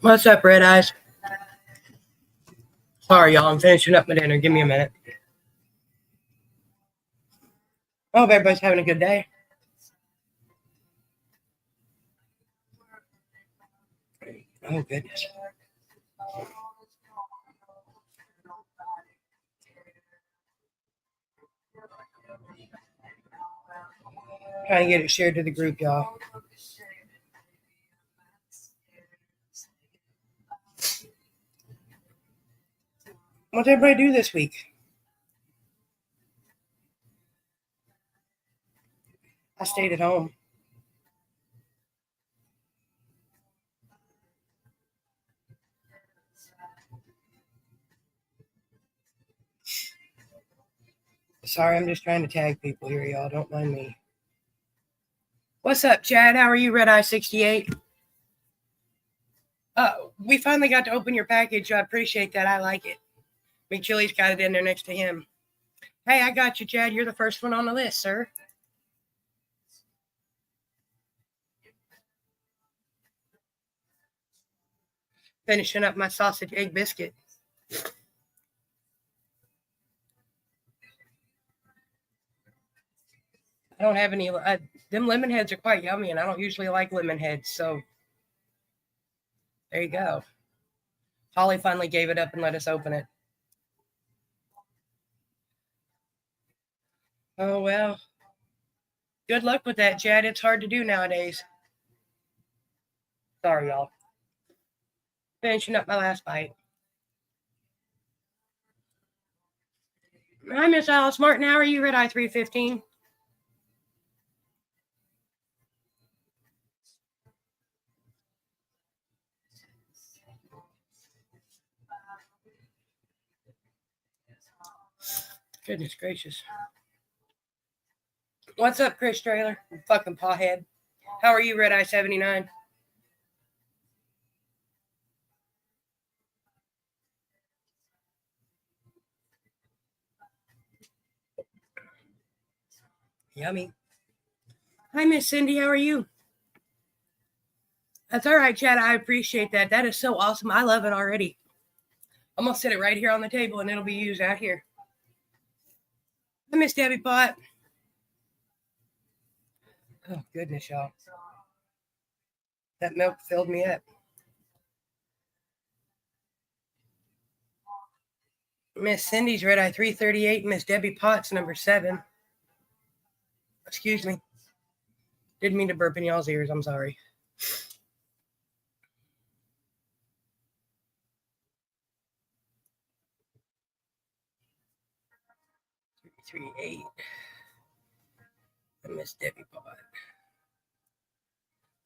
What's up, Red Eyes? Sorry, y'all. I'm finishing up my dinner. Give me a minute. I hope everybody's having a good day. Oh, goodness. Trying to get it shared to the group, y'all. What did everybody do this week? I stayed at home. Sorry, I'm just trying to tag people here, y'all. Don't mind me. What's up, Chad? How are you, Red Eye 68? We finally got to open your package. I appreciate that. I like it. McChilly's got it in there next to him. Hey, I got you, Chad. You're the first one on the list, sir. Finishing up my sausage egg biscuit. I don't have any. Them lemon heads are quite yummy, and I don't usually like lemon heads, so there you go. Holly finally gave it up and let us open it. Oh, well. Good luck with that, Chad. It's hard to do nowadays. Sorry, y'all. Finishing up my last bite. Hi, Miss Alice Martin. How are you, Red Eye 315? Goodness gracious. What's up, Chris Trailer? Fucking pawhead. How are you, Red Eye 79? Yummy. Hi, Miss Cindy. How are you? That's all right, Chad. I appreciate that. That is so awesome. I love it already. I'm going to set it right here on the table, and it'll be used out here. Hi, Miss Debbie Pot. Oh, goodness, y'all. That milk filled me up. Miss Cindy's Red Eye 338. Miss Debbie Potts, number 7. Excuse me. Didn't mean to burp in y'all's ears. I'm sorry. 338. Miss Debbie Pot.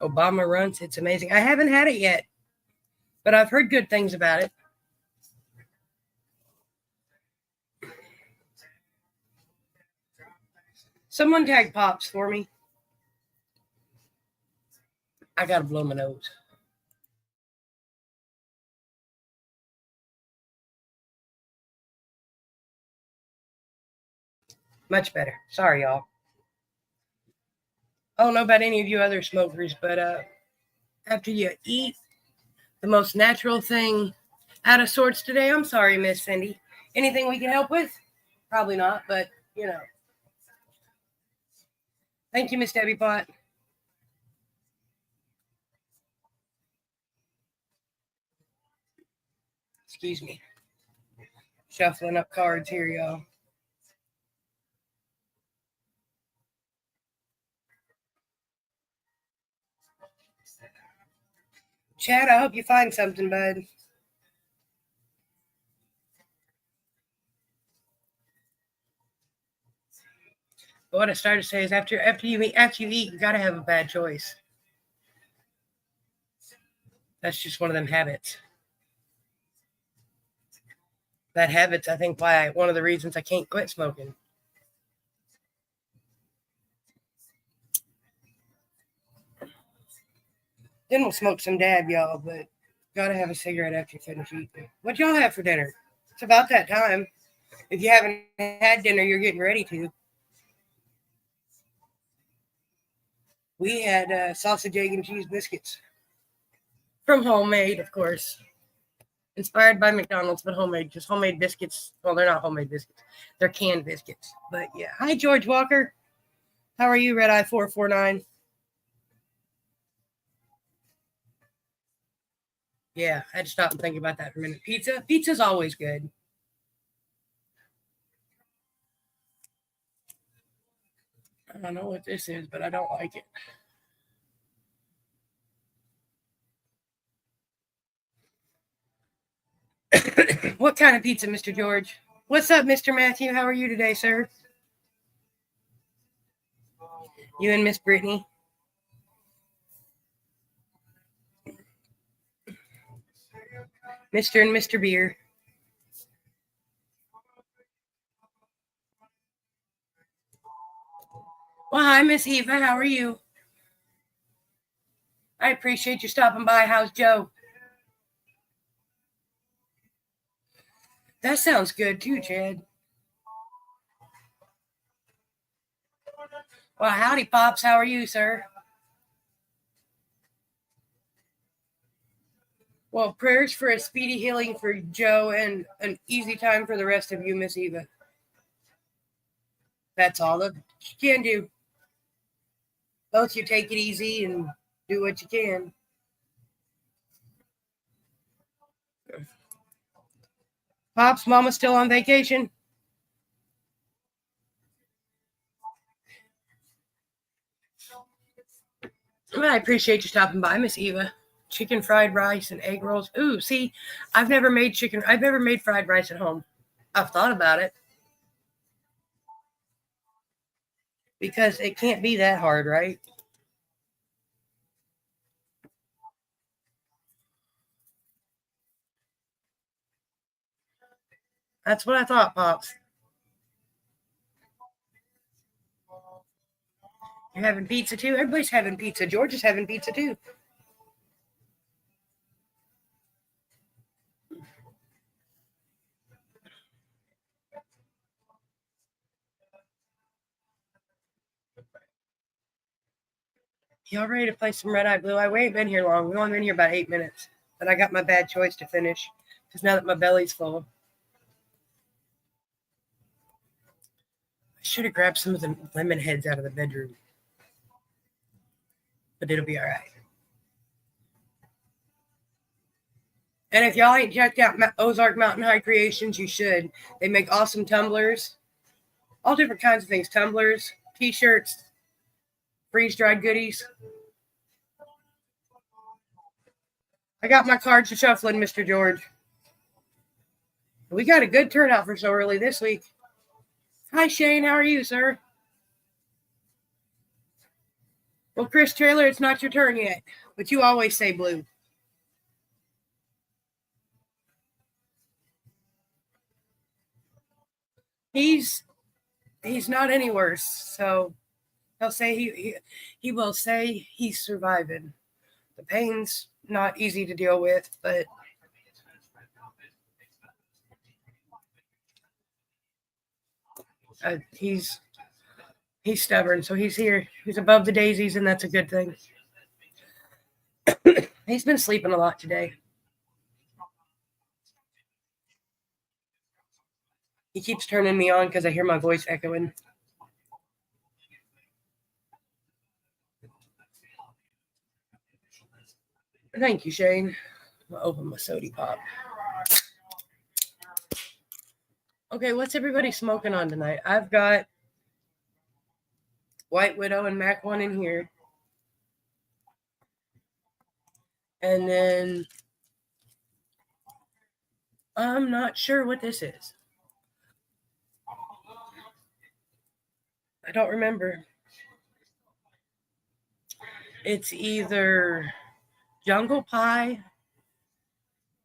Obama Runs. It's amazing. I haven't had it yet, but I've heard good things about it. Someone tag Pops for me. I gotta blow my nose. Much better. Sorry, y'all. I don't know about any of you other smokers, but after you eat the most natural thing out of sorts today, I'm sorry, Miss Cindy. Anything we can help with? Probably not, but you know. Thank you, Miss Debbie Pot. Excuse me. Shuffling up cards here, y'all. Chad, I hope you find something, bud. But what I started to say is after you eat, you gotta have a bad choice. That's just one of them habits. That habit's, I think, one of the reasons I can't quit smoking. Then we'll smoke some dab, y'all, but gotta have a cigarette after you finish eating. What y'all have for dinner? It's about that time. If you haven't had dinner, you're getting ready to. We had sausage, egg, and cheese biscuits. From homemade, of course. Inspired by McDonald's, but homemade. Just homemade biscuits. Well, they're not homemade biscuits. They're canned biscuits. But yeah. Hi, George Walker. How are you, RedEye 449? Yeah, I had to stop and think about that for a minute. Pizza's always good. I don't know what this is, but I don't like it. What kind of pizza, Mr. George? What's up, Mr. Matthew? How are you today, sir? You and Miss Brittany? Mr. and Mr. Beer. Well, hi, Miss Eva. How are you? I appreciate you stopping by. How's Joe? That sounds good too, Chad. Well, howdy, Pops. How are you, sir? Well, prayers for a speedy healing for Joe and an easy time for the rest of you, Miss Eva. That's all that you can do. Both you take it easy and do what you can. Pops, Mama's still on vacation? Well, I appreciate you stopping by, Miss Eva. Chicken fried rice and egg rolls. Ooh, see, I've never made fried rice at home. I've thought about it. Because it can't be that hard, right? That's what I thought, Pops. You're having pizza too? Everybody's having pizza. George is having pizza too. Y'all ready to play some RedEye, BlueEye? We ain't been here long. We've only been here about 8 minutes. But I got my bad choice to finish. Because now that my belly's full. I should have grabbed some of the lemon heads out of the bedroom. But it'll be all right. And if y'all ain't checked out Ozark Mountain High Creations, you should. They make awesome tumblers. All different kinds of things. Tumblers, t-shirts, freeze-dried goodies. I got my cards shuffling, Mr. George. We got a good turnout for so early this week. Hi, Shane. How are you, sir? Well, Chris Taylor, it's not your turn yet, but you always say blue. He's not any worse, so he'll say he will say he's surviving. The pain's not easy to deal with, but he's stubborn, so he's here. He's above the daisies, and that's a good thing. He's been sleeping a lot today. He keeps turning me on because I hear my voice echoing. Thank you, Shane. I'll open my soda pop. Okay, what's everybody smoking on tonight? I've got White Widow and Mac 1 in here. And then I'm not sure what this is. I don't remember. It's either Jungle Pie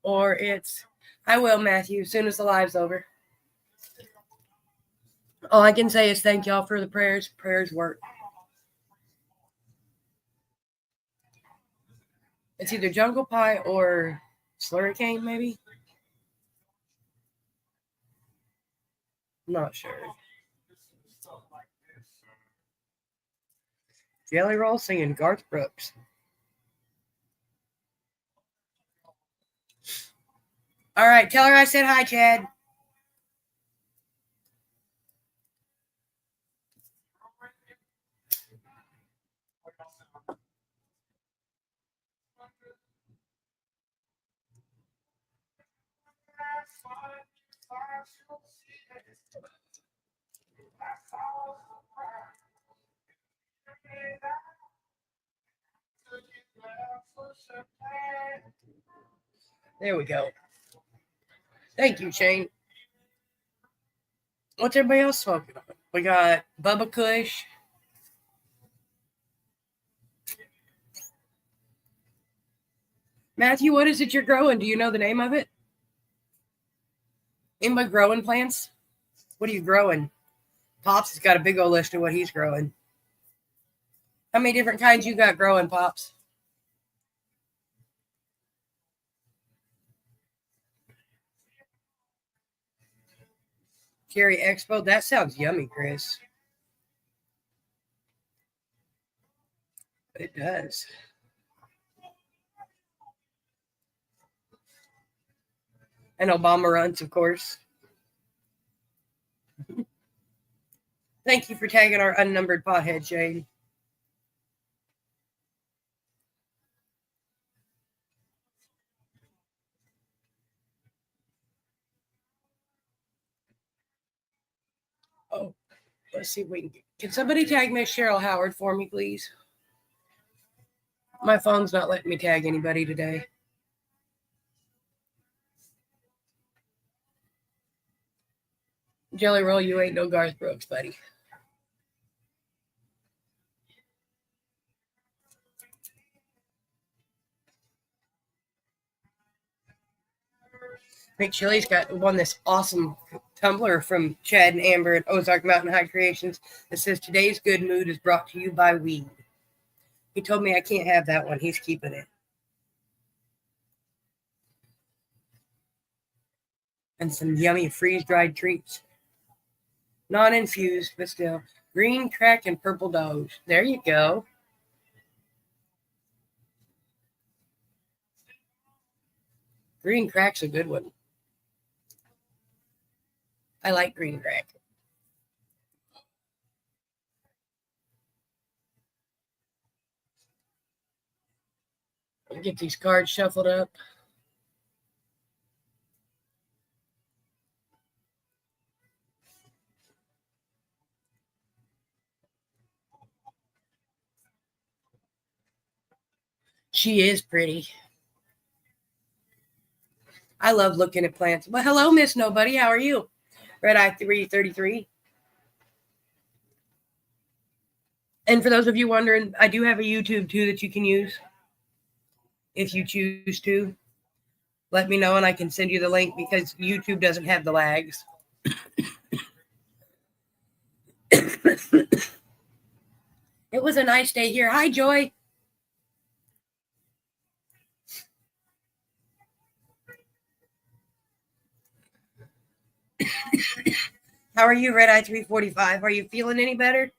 or it's I will, Matthew, as soon as the live's over. All I can say is thank y'all for the prayers. Prayers work. It's either Jungle Pie or Slurricane, maybe. Not sure. Jelly Roll singing Garth Brooks. All right, tell her I said hi, Chad. There we go. Thank you, Shane. What's everybody else smoking on? We got Bubba Kush. Matthew, what is it you're growing? Do you know the name of it? Anybody growing plants? What are you growing? Pops has got a big old list of what he's growing. How many different kinds you got growing, Pops? Cherry Expo? That sounds yummy, Chris. It does. And Obama runs, of course. Thank you for tagging our unnumbered pothead, Shane. Oh, let's see if we can somebody tag Miss Cheryl Howard for me, please? My phone's not letting me tag anybody today. Jelly Roll, you ain't no Garth Brooks, buddy. McChilly's got won this awesome tumbler from Chad and Amber at Ozark Mountain High Creations that says today's good mood is brought to you by weed. He told me I can't have that one. He's keeping it. And some yummy freeze-dried treats. Non-infused, but still. Green crack and purple doge. There you go. Green crack's a good one. I like green crack. Get these cards shuffled up. She is pretty. I love looking at plants. Well, hello, Miss Nobody. How are you? RedEye 333. And for those of you wondering, I do have a YouTube too that you can use if you choose to. Let me know and I can send you the link because YouTube doesn't have the lags. It was a nice day here. Hi, Joy. How are you, RedEye 345? Are you feeling any better?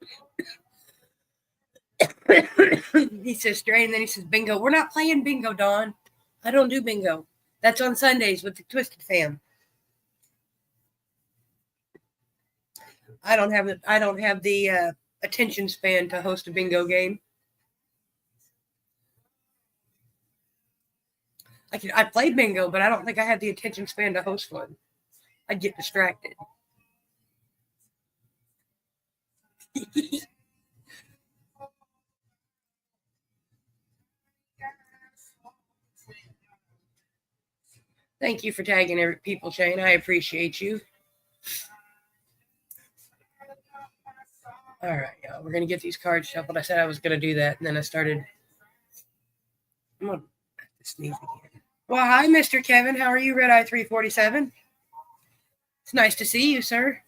He says straight, and then he says bingo. We're not playing bingo, Dawn. I don't do bingo. That's on Sundays with the Twisted Fam. I don't have the attention span to host a bingo game. I play bingo, but I don't think I have the attention span to host one. I'd get distracted. Thank you for tagging people, Shane. I appreciate you. All right, y'all. We're gonna get these cards shuffled. I said I was gonna do that, and then I started. I'm gonna sneeze again. Well, hi, Mr. Kevin. How are you, RedEye 347? It's nice to see you, sir.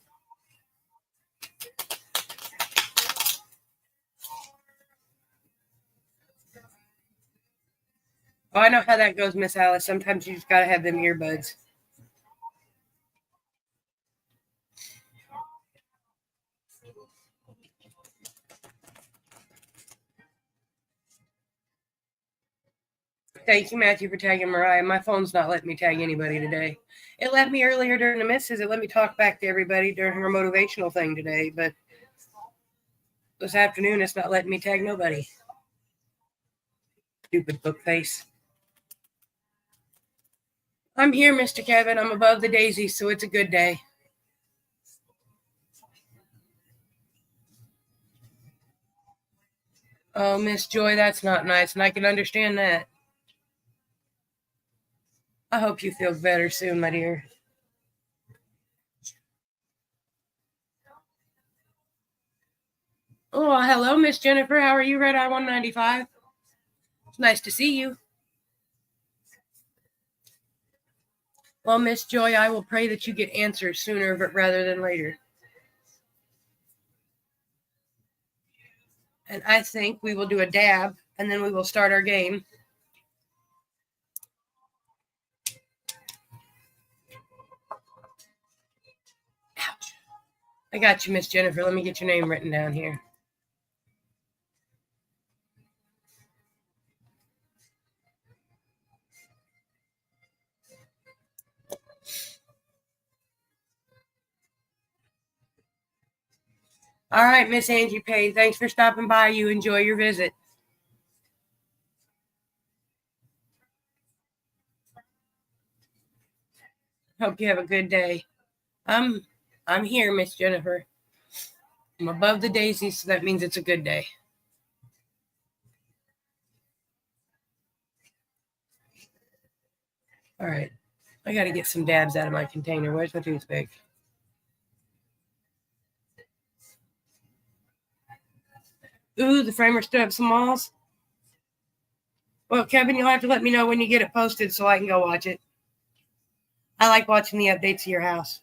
Oh, I know how that goes, Miss Alice. Sometimes you just gotta have them earbuds. Thank you, Matthew, for tagging Mariah. My phone's not letting me tag anybody today. It let me earlier during the misses. It let me talk back to everybody during her motivational thing today, but this afternoon it's not letting me tag nobody. Stupid book face. I'm here, Mr. Kevin. I'm above the daisies, so it's a good day. Oh, Miss Joy, that's not nice, and I can understand that. I hope you feel better soon, my dear. Oh, hello, Miss Jennifer. How are you, RedEye 195? It's nice to see you. Well, Miss Joy, I will pray that you get answers sooner but rather than later. And I think we will do a dab, and then we will start our game. Ouch. I got you, Miss Jennifer. Let me get your name written down here. All right, Miss Angie Payne. Thanks for stopping by. You enjoy your visit. Hope you have a good day. I'm here, Miss Jennifer. I'm above the daisies, so that means it's a good day. All right. I got to get some dabs out of my container. Where's my toothpick? Ooh, the framer stood up some walls. Well, Kevin, you'll have to let me know when you get it posted so I can go watch it. I like watching the updates of your house.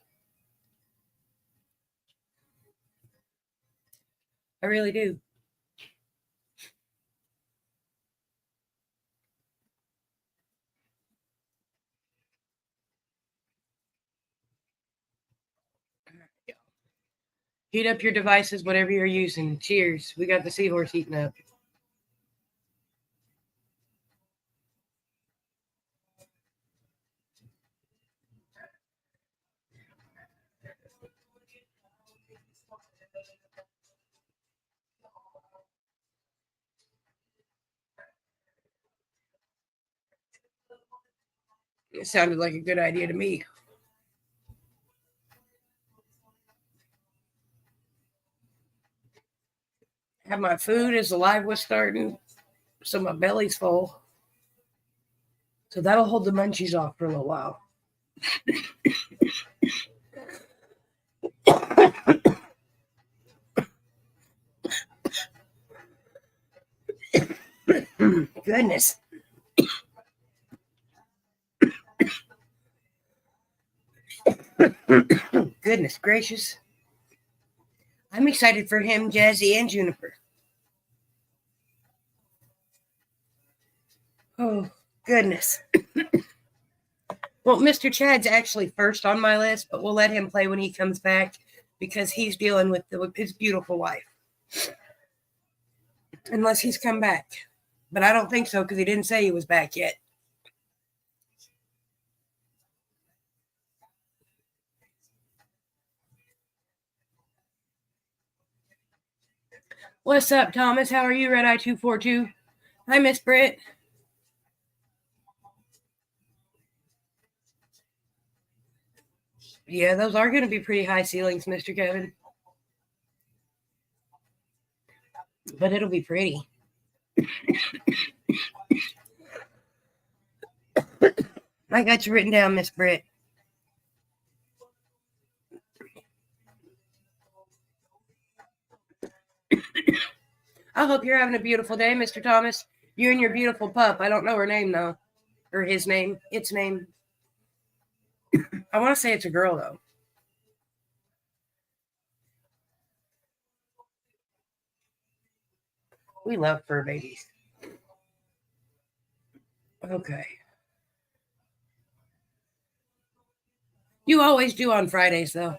I really do. Heat up your devices, whatever you're using. Cheers. We got the seahorse heating up. It sounded like a good idea to me. Have my food as the live was starting, so my belly's full. So that'll hold the munchies off for a little while. Goodness. Goodness gracious. I'm excited for him, Jazzy, and Juniper. Oh, goodness. Well, Mr. Chad's actually first on my list, but we'll let him play when he comes back because he's dealing with his beautiful wife. Unless he's come back. But I don't think so because he didn't say he was back yet. What's up, Thomas? How are you, RedEye 242? Hi, Miss Britt. Yeah, those are going to be pretty high ceilings, Mr. Kevin. But it'll be pretty. I got you written down, Miss Britt. I hope you're having a beautiful day, Mr. Thomas. You and your beautiful pup. I don't know her name, though. Or his name. Its name. I want to say it's a girl, though. We love fur babies. Okay. You always do on Fridays, though.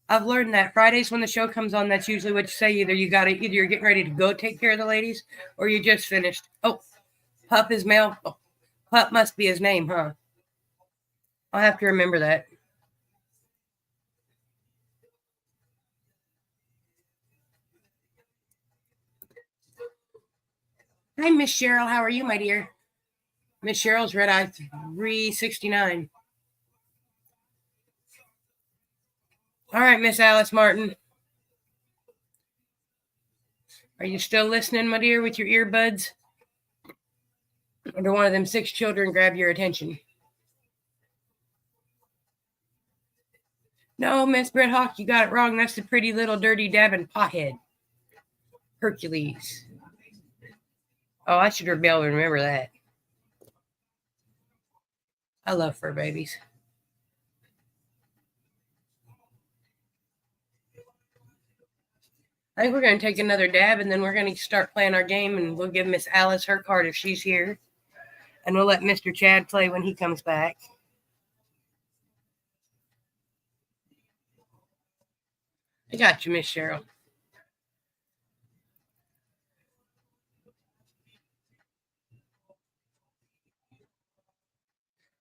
I've learned that Fridays when the show comes on, that's usually what you say. Either you're getting ready to go take care of the ladies, or you just finished. Oh, Pup is male. Oh, Pup must be his name, huh? I'll have to remember that. Hi, Miss Cheryl. How are you, my dear? Miss Cheryl's RedEye 369. All right, Miss Alice Martin. Are you still listening, my dear, with your earbuds? Or do one of them 6 children grab your attention? No, Miss Brett Hawk, you got it wrong. That's the pretty little dirty dabbing pothead. Hercules. Oh, I should be able to remember that. I love fur babies. I think we're going to take another dab and then we're going to start playing our game and we'll give Miss Alice her card if she's here. And we'll let Mr. Chad play when he comes back. I got you, Miss Cheryl.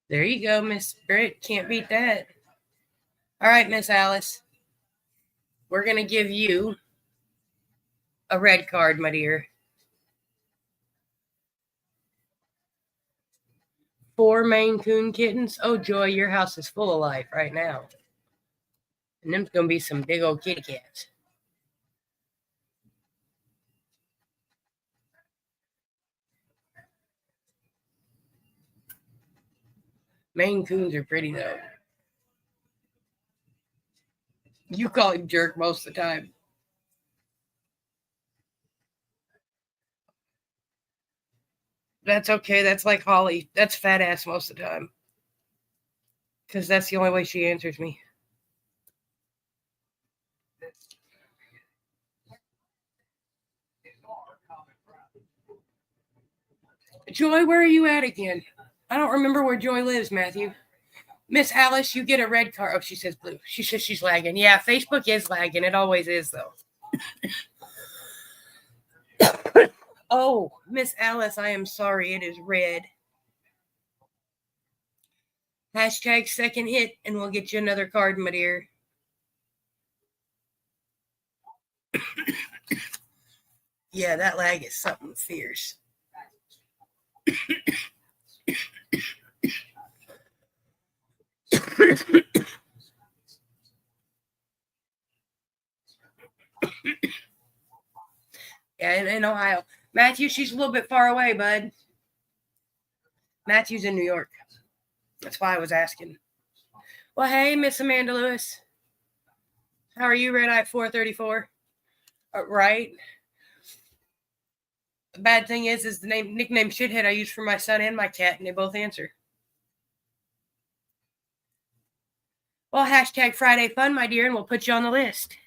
There you go, Miss Britt. Can't beat that. All right, Miss Alice. We're going to give you a red card, my dear. 4 Maine Coon kittens. Oh, Joy, your house is full of life right now. And them's going to be some big old kitty cats. Maine Coons are pretty, though. You call him jerk most of the time. That's okay. That's like Holly. That's fat ass most of the time. Because that's the only way she answers me. Joy, where are you at again? I don't remember where Joy lives, Matthew. Miss Alice, you get a red card. Oh, she says blue. She says she's lagging. Yeah, Facebook is lagging. It always is, though. Oh, Miss Alice, I am sorry. It is red. Hashtag second hit, and we'll get you another card, my dear. Yeah, that lag is something fierce. Yeah, in Ohio. Matthew, she's a little bit far away, bud. Matthew's in New York. That's why I was asking. Well, hey, Miss Amanda Lewis. How are you, RedEye 434? Right. The bad thing is the nickname Shithead I use for my son and my cat, and they both answer. Well, hashtag Friday Fun, my dear, and we'll put you on the list.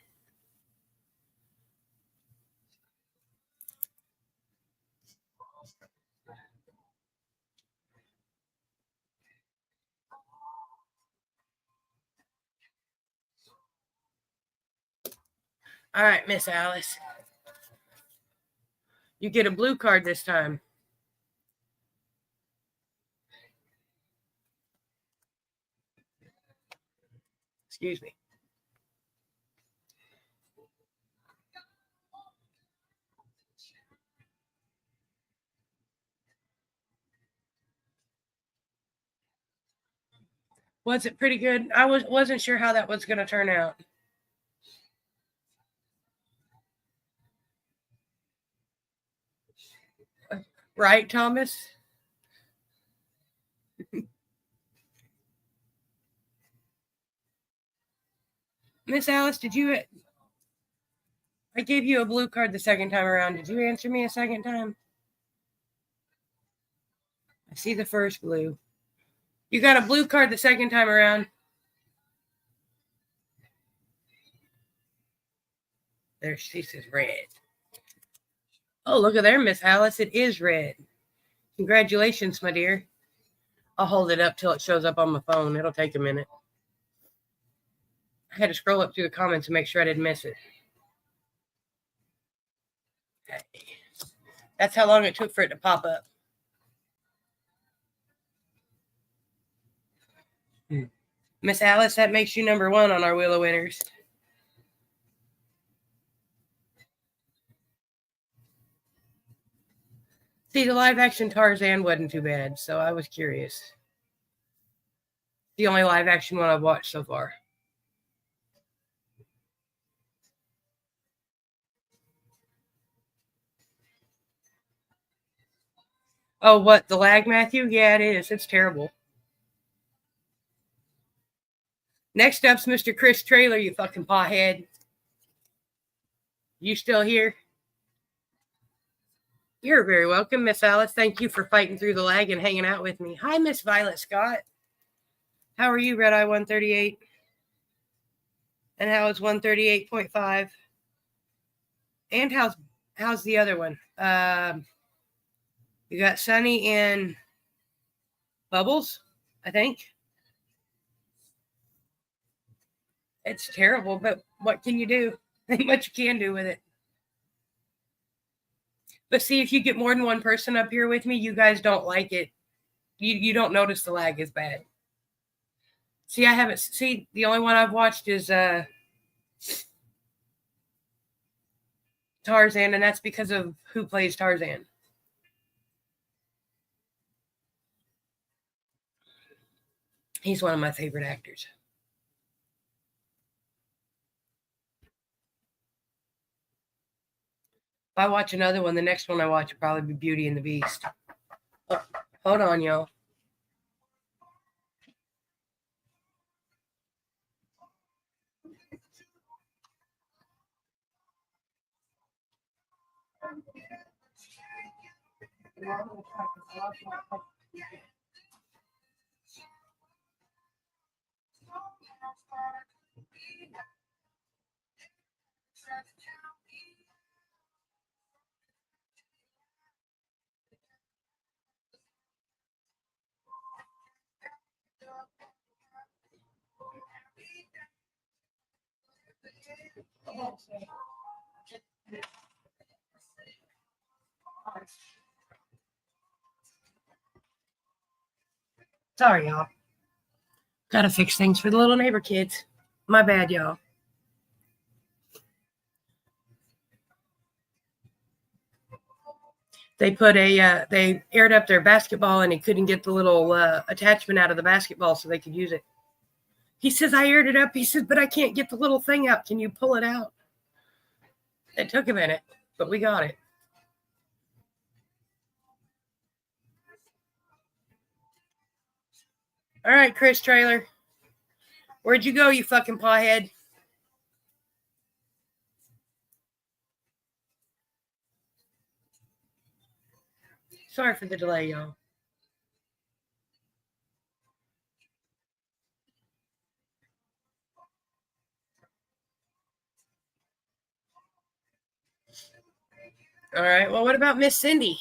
All right, Miss Alice. You get a blue card this time. Excuse me. Was it pretty good? I wasn't sure how that was going to turn out. Right, Thomas? Miss Alice, did you... I gave you a blue card the second time around. Did you answer me a second time? I see the first blue. You got a blue card the second time around. There, she says red. Oh, look at there, Miss Alice. It is red. Congratulations, my dear. I'll hold it up till it shows up on my phone. It'll take a minute. I had to scroll up through the comments to make sure I didn't miss it. Okay. That's how long it took for it to pop up. Miss Alice, that makes you number 1 on our Wheel of Winners. See, the live action Tarzan wasn't too bad, so I was curious. The only live action one I've watched so far. Oh, what? The lag, Matthew? Yeah, it is. It's terrible. Next up's Mr. Chris Trailer, you fucking pothead. You still here? You're very welcome, Miss Alice. Thank you for fighting through the lag and hanging out with me. Hi, Miss Violet Scott. How are you, RedEye 138? And how is 138.5? And how's the other one? You got Sunny and Bubbles, I think. It's terrible, but what can you do? Ain't much you can do with it. But see, if you get more than one person up here with me, you guys don't like it. You don't notice the lag is bad. See, I haven't. See, the only one I've watched is Tarzan, and that's because of who plays Tarzan. He's one of my favorite actors. If I watch another one, the next one I watch will probably be Beauty and the Beast. Oh, hold on, y'all. Sorry, y'all. Gotta fix things for the little neighbor kids. My bad, y'all. They put they aired up their basketball and he couldn't get the little attachment out of the basketball so they could use it. He says, I aired it up. He says, but I can't get the little thing out. Can you pull it out? It took a minute, but we got it. All right, Chris Trailer. Where'd you go, you fucking pawhead? Sorry for the delay, y'all. All right, well, what about Miss Cindy?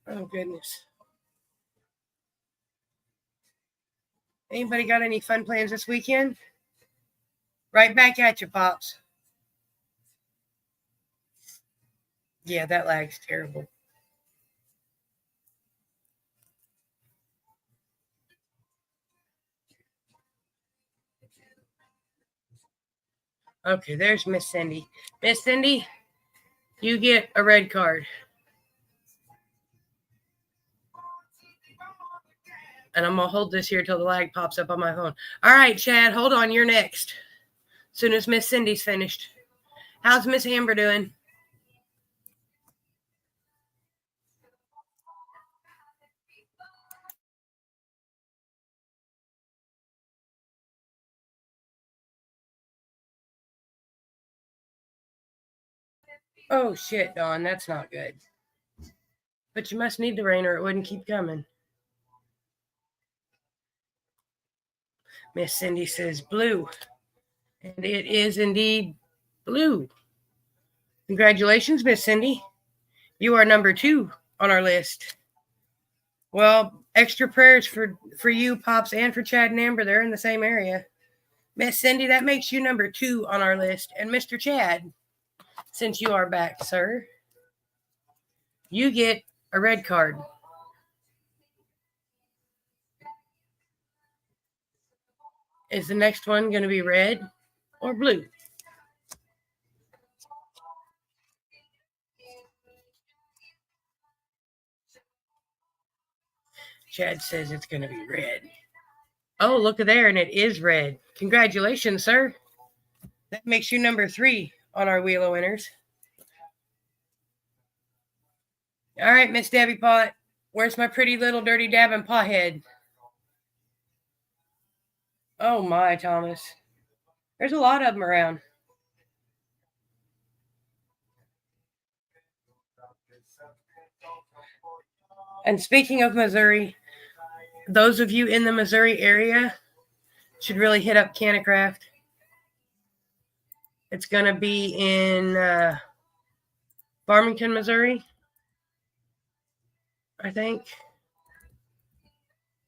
Oh, goodness. Anybody got any fun plans this weekend? Right back at you, Pops. Yeah, that lag's terrible. Okay, there's Miss Cindy. Miss Cindy, you get a red card. And I'm going to hold this here till the lag pops up on my phone. All right, Chad, hold on. You're next. As soon as Miss Cindy's finished. How's Miss Amber doing? Oh, shit, Dawn. That's not good. But you must need the rain or it wouldn't keep coming. Miss Cindy says blue. And it is indeed blue. Congratulations, Miss Cindy. You are number 2 on our list. Well, extra prayers for you, Pops, and for Chad and Amber. They're in the same area. Miss Cindy, that makes you number 2 on our list. And Mr. Chad, since you are back, sir, you get a red card. Is the next one going to be red or blue? Chad says it's going to be red. Oh, look at there, and it is red. Congratulations, sir. That makes you number 3 on our Wheel of Winners. All right, Miss Debbie Pot, where's my pretty little dirty dabbing pothead? Oh my, Thomas. There's a lot of them around. And speaking of Missouri, those of you in the Missouri area should really hit up Canacraft. It's going to be in Farmington, Missouri, I think,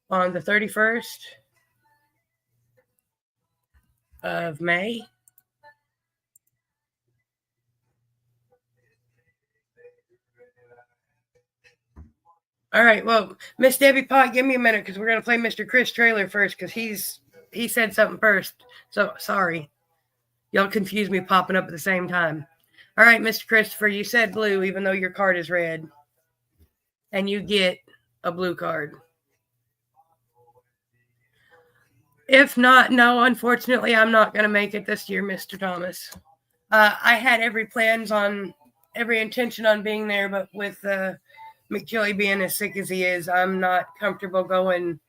on the 31st of May. All right, well, Miss Debbie Pot, give me a minute because we're going to play Mr. Chris Trailer first because he said something first. So, sorry. Y'all confused me popping up at the same time. All right, Mr. Christopher, you said blue even though your card is red. And you get a blue card. If not, no, unfortunately, I'm not going to make it this year, Mr. Thomas. I had every intention on being there, but with McKilly being as sick as he is, I'm not comfortable going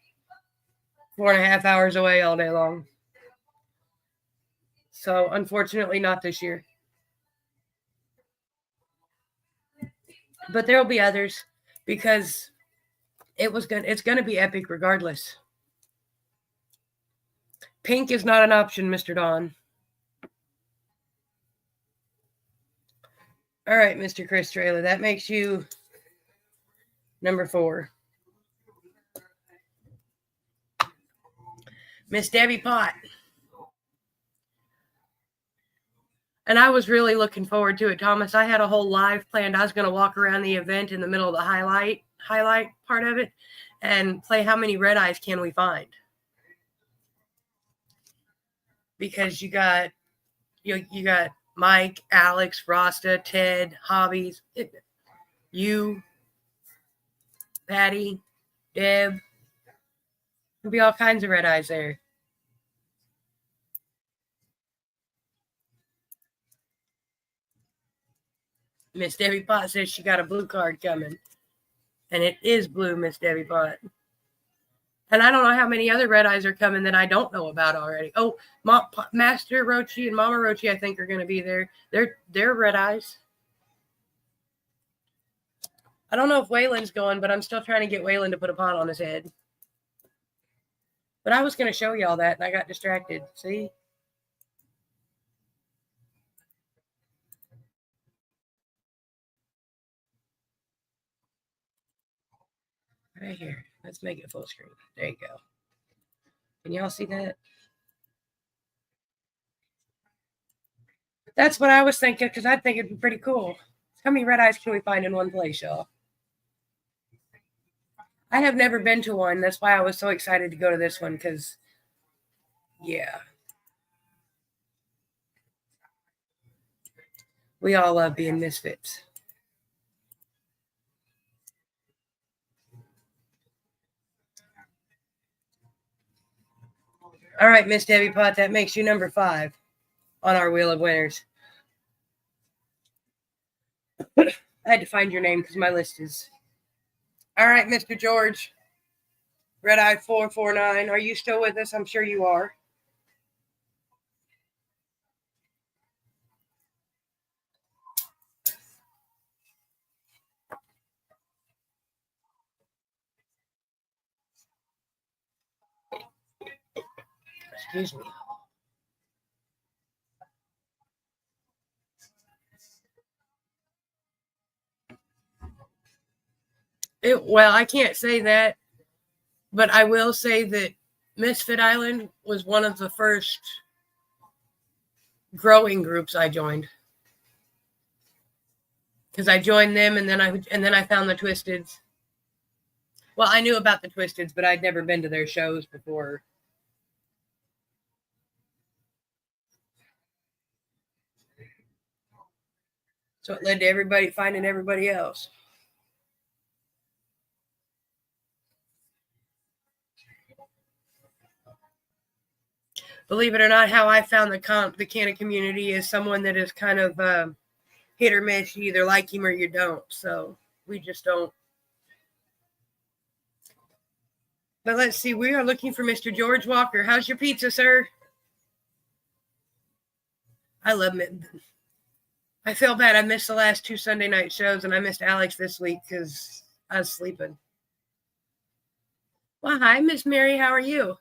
4.5 hours away all day long. So, unfortunately, not this year. But there will be others because it's going to be epic regardless. Pink is not an option, Mr. Don. All right, Mr. Chris Trailer, that makes you number 4. Miss Debbie Pot. And I was really looking forward to it, Thomas. I had a whole live planned. I was going to walk around the event in the middle of the highlight part of it and play how many red eyes can we find. Because you got Mike, Alex, Rasta, Ted, Hobbies, you, Patty, Deb. There'll be all kinds of red eyes there. Miss Debbie Pot says she got a blue card coming. And it is blue, Miss Debbie Pot. And I don't know how many other red eyes are coming that I don't know about already. Oh, Master Rochi and Mama Rochi, I think, are going to be there. They're red eyes. I don't know if Waylon's going, but I'm still trying to get Waylon to put a pot on his head. But I was going to show y'all that, and I got distracted. See? Right here. Let's make it full screen. There you go. Can y'all see that? That's what I was thinking, because I think it'd be pretty cool. How many red eyes can we find in one place, y'all? I have never been to one. That's why I was so excited to go to this one, because, yeah. We all love being misfits. All right, Miss Debbie Pot, that makes you number 5 on our Wheel of Winners. I had to find your name because my list is... All right, Mr. George. RedEye 449. Are you still with us? I'm sure you are. Excuse me. Well, I can't say that, but I will say that Misfit Island was one of the first growing groups I joined. Because I joined them and then I found the Twisteds. Well, I knew about the Twisteds, but I'd never been to their shows before. So it led to everybody finding everybody else. Believe it or not, how I found the Canna community is someone that is kind of hit or miss. You either like him or you don't. So we just don't. But let's see. We are looking for Mr. George Walker. How's your pizza, sir? I love it. I feel bad. I missed the last 2 Sunday night shows, and I missed Alex this week because I was sleeping. Well, hi, Miss Mary. How are you?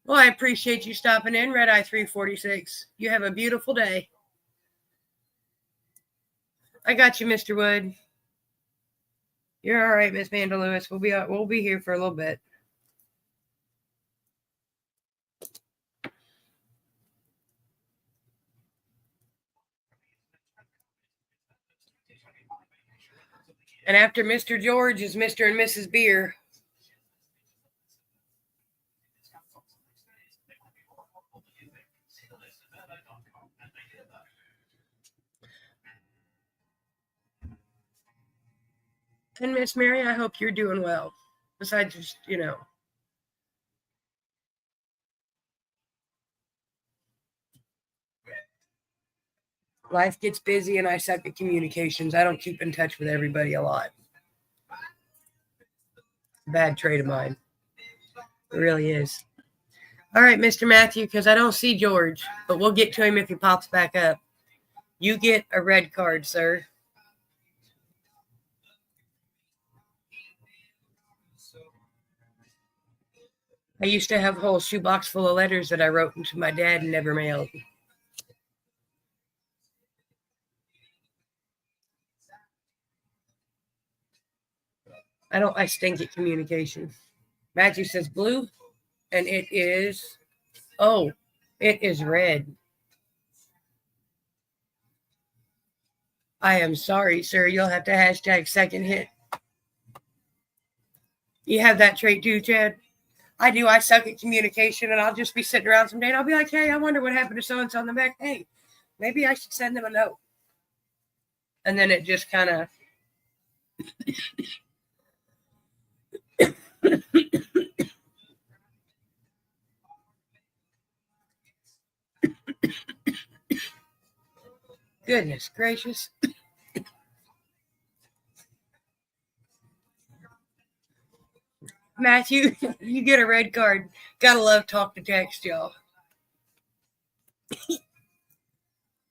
Well, I appreciate you stopping in, RedEye 346. You have a beautiful day. I got you, Mr. Wood. You're all right, Miss Vanda Lewis. We'll be here for a little bit. And after Mr. George is Mr. and Mrs. Beer. And Miss Mary, I hope you're doing well. Besides just, life gets busy and I suck at communications. I don't keep in touch with everybody a lot. Bad trait of mine. It really is. All right, Mr. Matthew, because I don't see George, but we'll get to him if he pops back up. You get a red card, sir. I used to have a whole shoebox full of letters that I wrote to my dad and never mailed. I stink at communication. Matthew says blue, and it is red. I am sorry, sir. You'll have to hashtag second hit. You have that trait too, Chad? I do. I suck at communication, and I'll just be sitting around someday, and I'll be like, hey, I wonder what happened to so-and-so on the back. Hey, maybe I should send them a note. And then it just kind of... Goodness gracious. Matthew, you get a red card. Gotta love talk to text, y'all.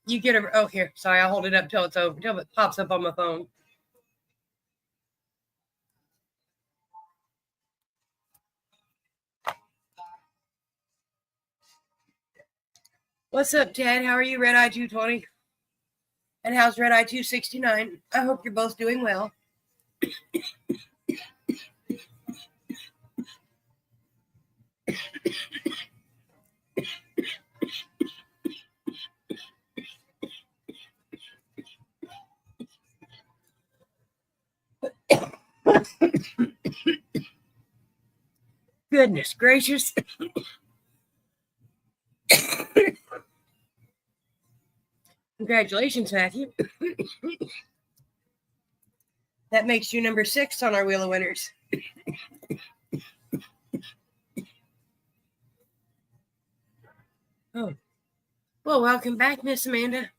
You get a... Oh, here. Sorry, I'll hold it up till it's over. Till it pops up on my phone. What's up, Ted? How are you, RedEye 220? And how's RedEye 269? I hope you're both doing well. Goodness gracious. Congratulations, Matthew. That makes you number 6 on our Wheel of Winners. Oh. Well, welcome back, Miss Amanda.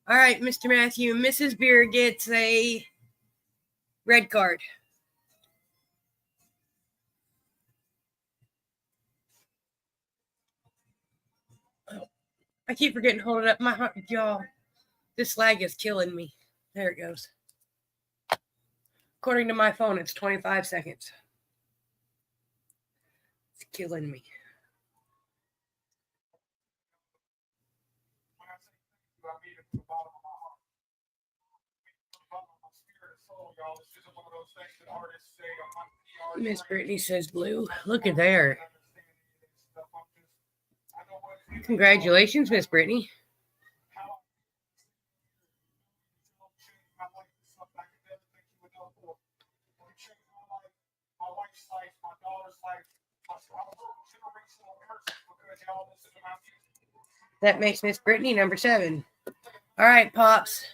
All right, Mr. Matthew. Mrs. Beer gets a red card. Oh, I keep forgetting to hold it up. My heart, y'all. This lag is killing me. There it goes. According to my phone, it's 25 seconds. It's killing me. Miss Brittany says blue. Look at there. Congratulations, Miss Brittany. That makes Miss Brittany number 7. All right, Pops.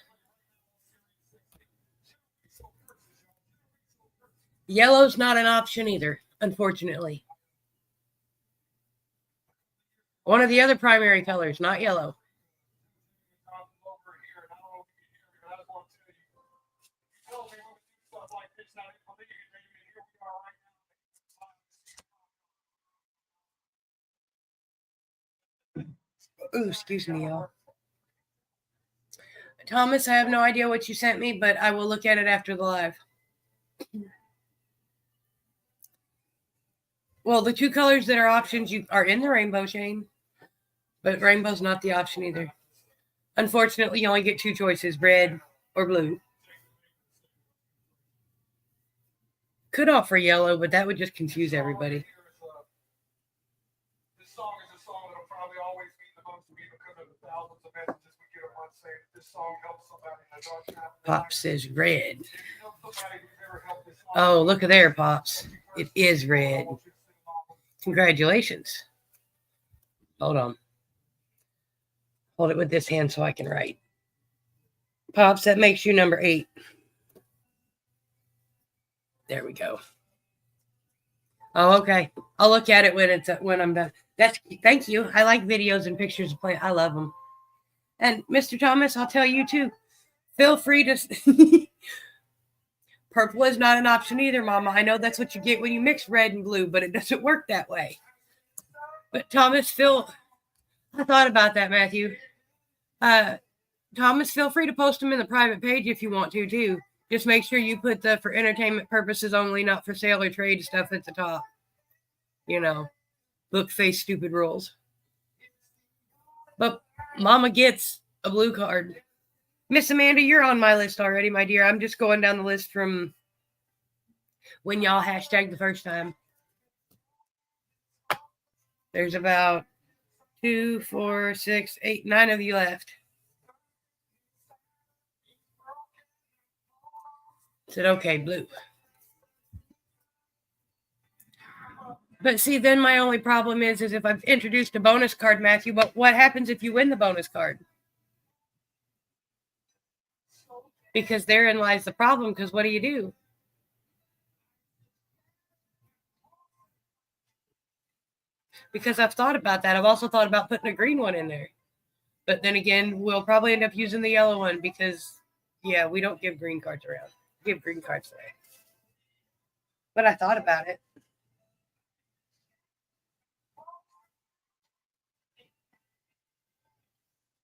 Yellow's not an option either, unfortunately. One of the other primary colors, not yellow. Ooh, excuse me, y'all. Thomas, I have no idea what you sent me, but I will look at it after the live. Well, the 2 colors that are options are in the rainbow, Shane. But rainbow's not the option either. Unfortunately, you only get 2 choices, red or blue. Could offer yellow, but that would just confuse everybody. This song is a song that'll probably always mean the most to me because of the thousands of messages we get a month saying this song helps somebody in a dark time. Pop says red. Oh, look at there, Pops. It is red. Congratulations. Hold on. Hold it with this hand so I can write. Pops, that makes you number 8. There we go. Oh, okay. I'll look at it when I'm done. Thank you. I like videos and pictures of plants. I love them. And Mr. Thomas, I'll tell you too. Feel free to. Purple is not an option either, Mama. I know that's what you get when you mix red and blue, but it doesn't work that way. But Thomas, I thought about that, Matthew. Thomas, feel free to post them in the private page if you want to too. Just make sure you put the for entertainment purposes only, not for sale or trade stuff at the top. You know, look, face stupid rules. But Mama gets a blue card. Miss Amanda, you're on my list already, my dear. I'm just going down the list from when y'all hashtagged the first time. There's about 2, 4, 6, 8, 9 of you left. Said, okay, blue. But see, then my only problem is if I've introduced a bonus card, Matthew, but what happens if you win the bonus card? Because therein lies the problem, because what do? Because I've thought about that. I've also thought about putting a green one in there. But then again, we'll probably end up using the yellow one because, yeah, we don't give green cards around. We give green cards away. But I thought about it.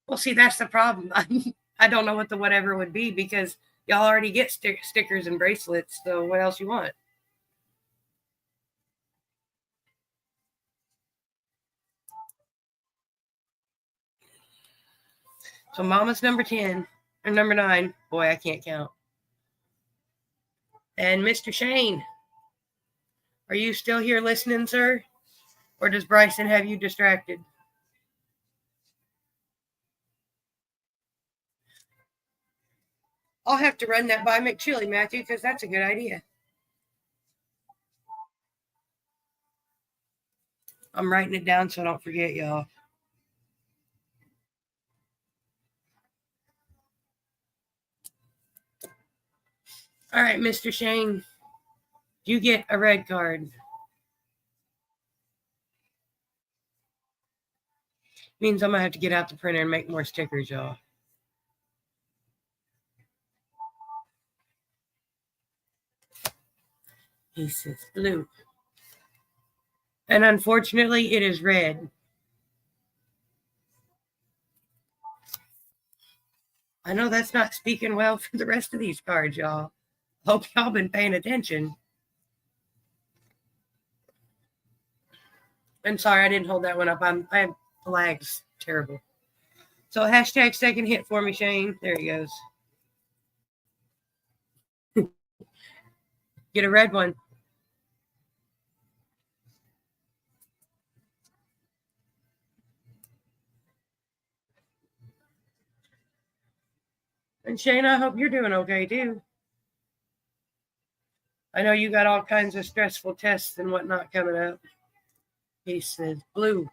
Well, see, that's the problem. I don't know what the whatever would be because y'all already get stickers and bracelets. So what else you want? So Mama's number 10 or number 9. Boy, I can't count. And Mr. Shane, are you still here listening, sir? Or does Bryson have you distracted? I'll have to run that by McChilly, Matthew, because that's a good idea. I'm writing it down so I don't forget, y'all. All right, Mr. Shane, you get a red card. Means I'm going to have to get out the printer and make more stickers, y'all. He says blue. And unfortunately, it is red. I know that's not speaking well for the rest of these cards, y'all. Hope y'all been paying attention. I'm sorry I didn't hold that one up. I have lags. Terrible. So hashtag second hit for me, Shane. There he goes. Get a red one. And Shane, I hope you're doing okay too. I know you got all kinds of stressful tests and whatnot coming up. He says, Blue.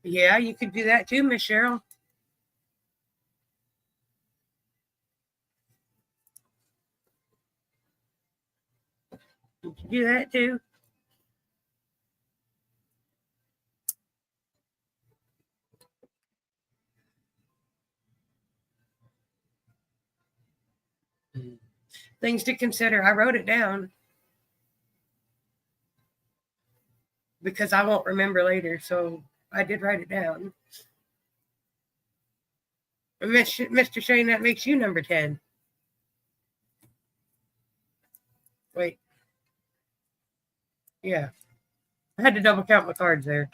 Yeah, you could do that too, Miss Cheryl. You could do that too. Things to consider. I wrote it down because I won't remember later. So I did write it down. Mr. Shane, that makes you number 10. Wait. Yeah. I had to double count my cards there.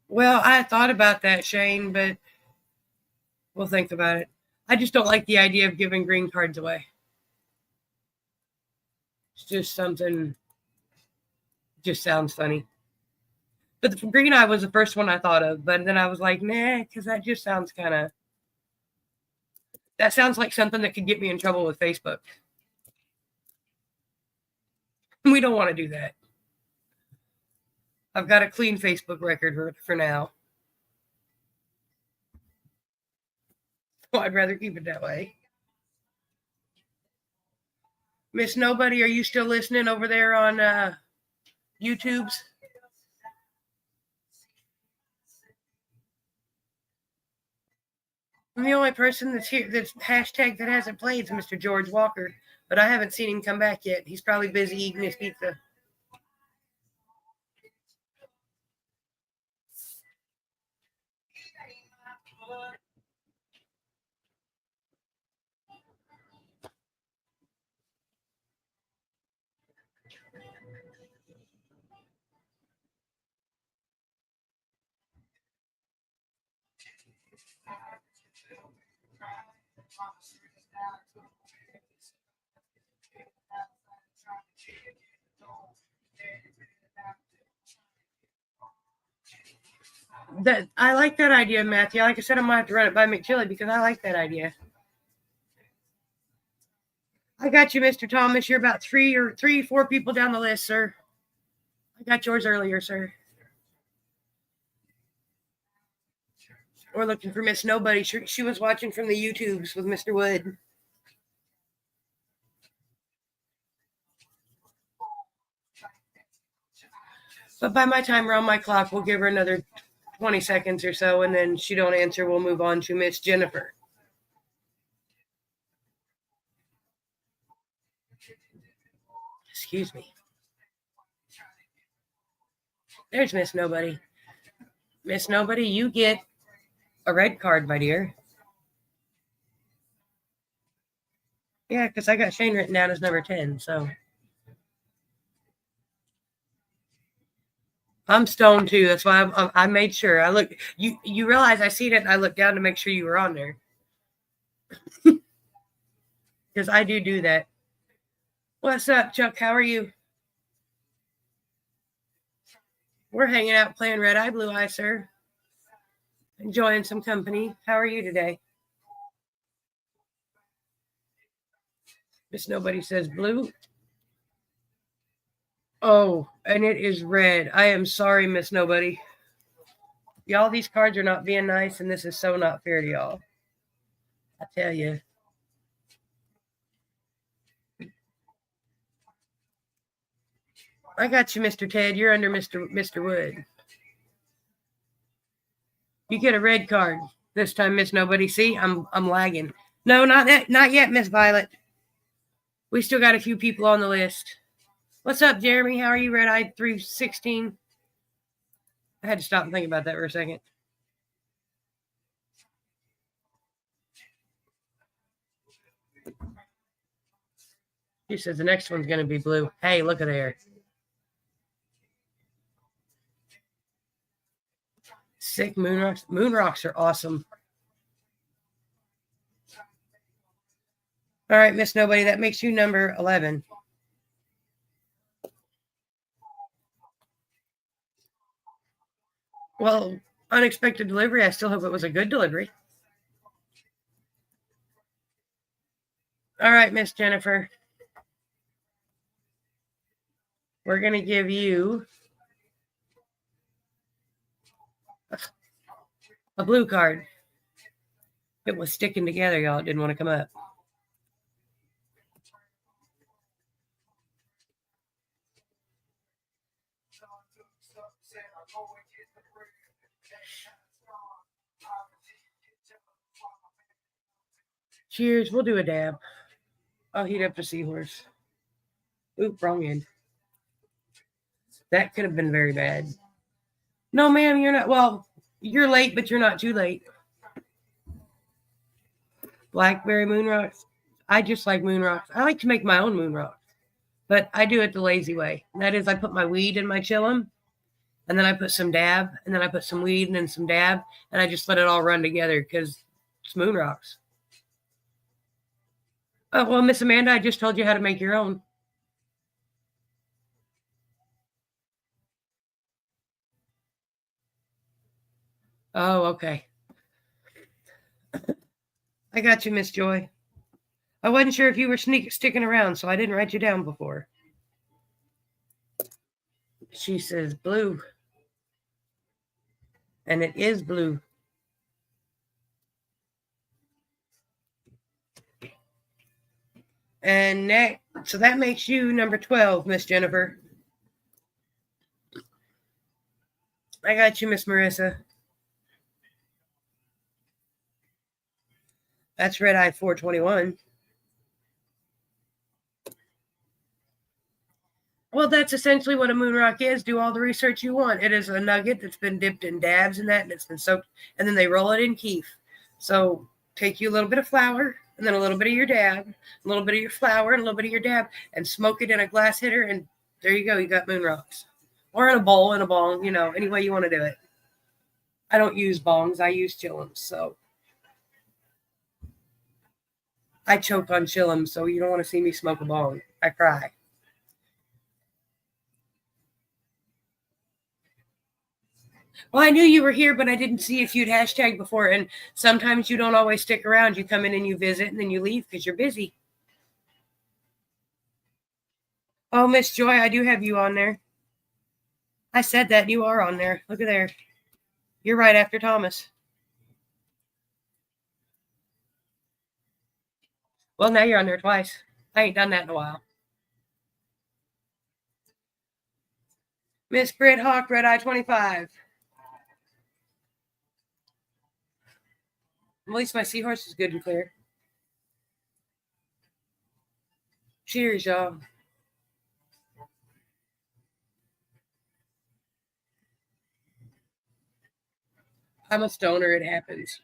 Well, I thought about that, Shane, but we'll think about it. I just don't like the idea of giving green cards away. It's just something, just sounds funny. But the green eye was the first one I thought of, but then I was like, nah, because that just sounds that sounds like something that could get me in trouble with Facebook. We don't want to do that. I've got a clean Facebook record for now. Well, I'd rather keep it that way. Miss Nobody, are you still listening over there on YouTube's? And the only person that's here that's hashtag that hasn't played is Mr. George Walker, but I haven't seen him come back yet. He's probably busy eating his pizza. That I like that idea, Matthew. Like I said, I might have to run it by McChilly because I like that idea. I got you, Mr. Thomas. You're about 4 people down the list, sir. I got yours earlier, sir. We're looking for Miss Nobody. She was watching from the YouTubes with Mr. Wood. But by my timer on my clock, we'll give her another 20 seconds or so, and then she don't answer, we'll move on to Miss Jennifer. Excuse me. There's Miss Nobody. Miss Nobody, you get a red card, my dear. Yeah, because I got Shane written down as number 10, so. I'm stoned too. That's why I made sure. I look. You realize I seen it and I looked down to make sure you were on there. Because I do that. What's up, Chuck? How are you? We're hanging out playing RedEye, BlueEye, sir. Enjoying some company. How are you today? Miss Nobody says blue. Oh, and it is red. I am sorry, Miss Nobody. Y'all, these cards are not being nice, and this is so not fair to y'all. I tell you. I got you, Mr. Ted. You're under Mr. Wood. You get a red card this time, Miss Nobody. See, I'm lagging. No, not yet, Miss Violet. We still got a few people on the list. What's up, Jeremy? How are you, RedEye 316? I had to stop and think about that for a second. She says the next one's going to be blue. Hey, look at there. Sick moon rocks. Moon rocks are awesome. All right, Miss Nobody, that makes you number 11. Well, unexpected delivery. I still hope it was a good delivery. All right, Miss Jennifer. We're going to give you a blue card. It was sticking together, y'all. It didn't want to come up. Cheers. We'll do a dab. I'll heat up the seahorse. Oop, wrong end. That could have been very bad. No, ma'am, you're not. Well, you're late, but you're not too late. Blackberry moon rocks. I just like moon rocks. I like to make my own moon rocks, but I do it the lazy way. That is, I put my weed in my chillum, and then I put some dab, and then I put some weed and then some dab, and I just let it all run together because it's moon rocks. Oh, well, Miss Amanda, I just told you how to make your own. Oh, okay. I got you, Miss Joy. I wasn't sure if you were sticking around, so I didn't write you down before. She says blue. And it is blue. And next, so that makes you number 12, Miss Jennifer. I got you, Miss Marissa. That's RedEye 421. Well, that's essentially what a moon rock is. Do all the research you want. It is a nugget that's been dipped in dabs and that, and it's been soaked, and then they roll it in keef. So take you a little bit of flour, and then a little bit of your dab, a little bit of your flour, and a little bit of your dab, and smoke it in a glass hitter, and there you go. You got moon rocks. Or in a bowl, in a bong, any way you want to do it. I don't use bongs. I use chillums, so I choke on chillums, so you don't want to see me smoke a bong. I cry. Well, I knew you were here, but I didn't see if you'd hashtag before. And sometimes you don't always stick around. You come in and you visit, and then you leave because you're busy. Oh, Miss Joy, I do have you on there. I said that, and you are on there. Look at there. You're right after Thomas. Well, now you're on there twice. I ain't done that in a while. Miss Britt Hawk, RedEye 25. At least my seahorse is good and clear. Cheers, y'all. I'm a stoner. It happens.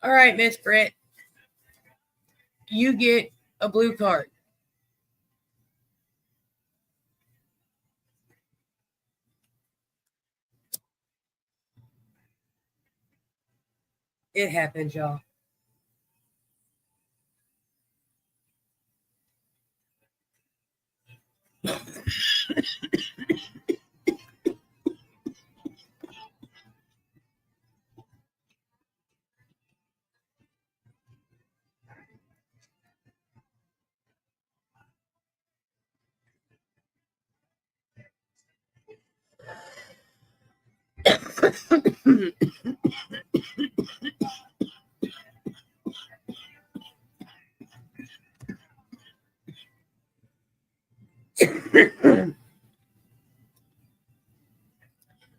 All right, Miss Britt. You get a blue card. It happens, y'all.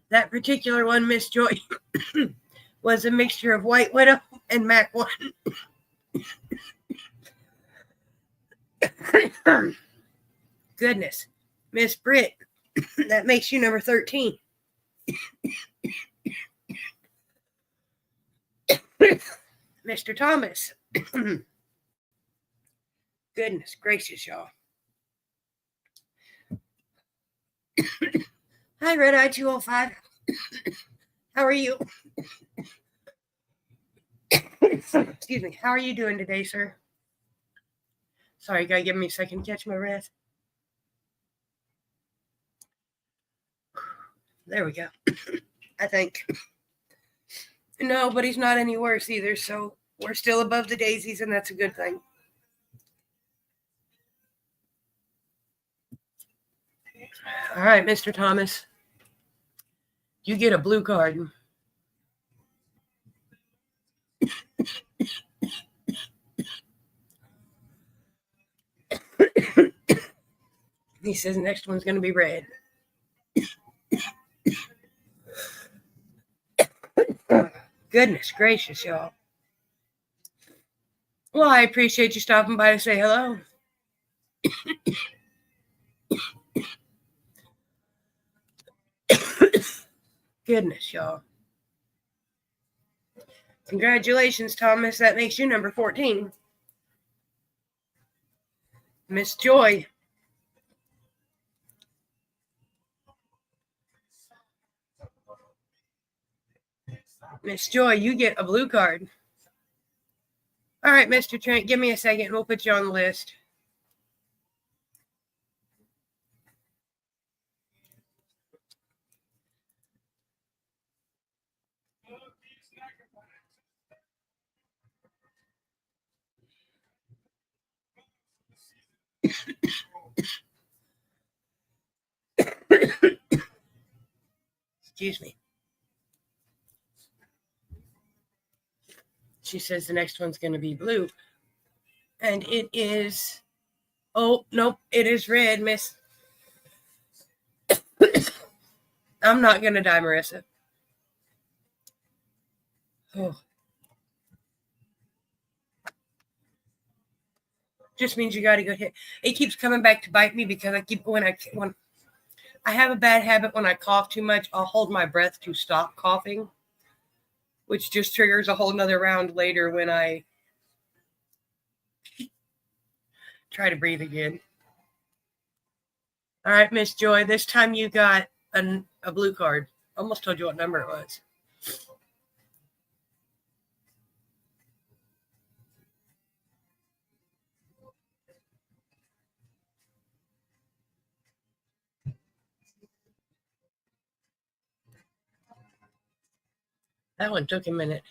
That particular one, Miss Joy, was a mixture of White Widow and Mac 1. Goodness. Miss Britt, that makes you number 13. Mr. Thomas. Goodness gracious, y'all. Hi, RedEye 205. How are you? Excuse me. How are you doing today, sir? Sorry, you gotta give me a second to catch my breath. There we go. I think. No, but he's not any worse either, so we're still above the daisies, and that's a good thing. All right, Mr. Thomas. You get a blue card. He says the next one's going to be red. Goodness gracious, y'all. Well, I appreciate you stopping by to say hello. Goodness, y'all. Congratulations, Thomas. That makes you number 14. Miss Joy. Miss Joy, you get a blue card. All right, Mr. Trent, give me a second and we'll put you on the list. Excuse me. She says the next one's going to be blue. And it is... Oh, nope, it is red, miss. I'm not going to die, Marissa. Oh. Just means you got to go hit. It keeps coming back to bite me because I keep... When I have a bad habit when I cough too much, I'll hold my breath to stop coughing, which just triggers a whole nother round later when I try to breathe again. All right, Miss Joy, this time you got a blue card. Almost told you what number it was. That one took a minute.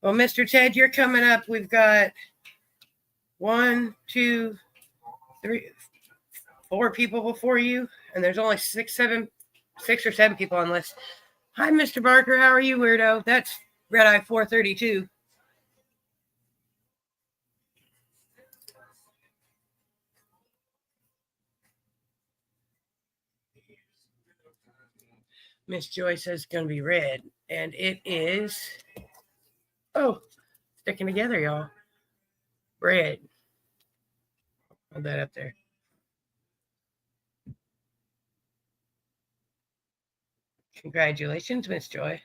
Well, Mr. Ted, you're coming up. We've got 1, 2, 3, 4 people before you, and there's only 6 or 7 people on the list. Hi, Mr. Barker. How are you, weirdo? That's RedEye 432. Miss Joy says it's going to be red, and it is... Oh, sticking together, y'all. Red. Hold that up there. Congratulations, Miss Joy.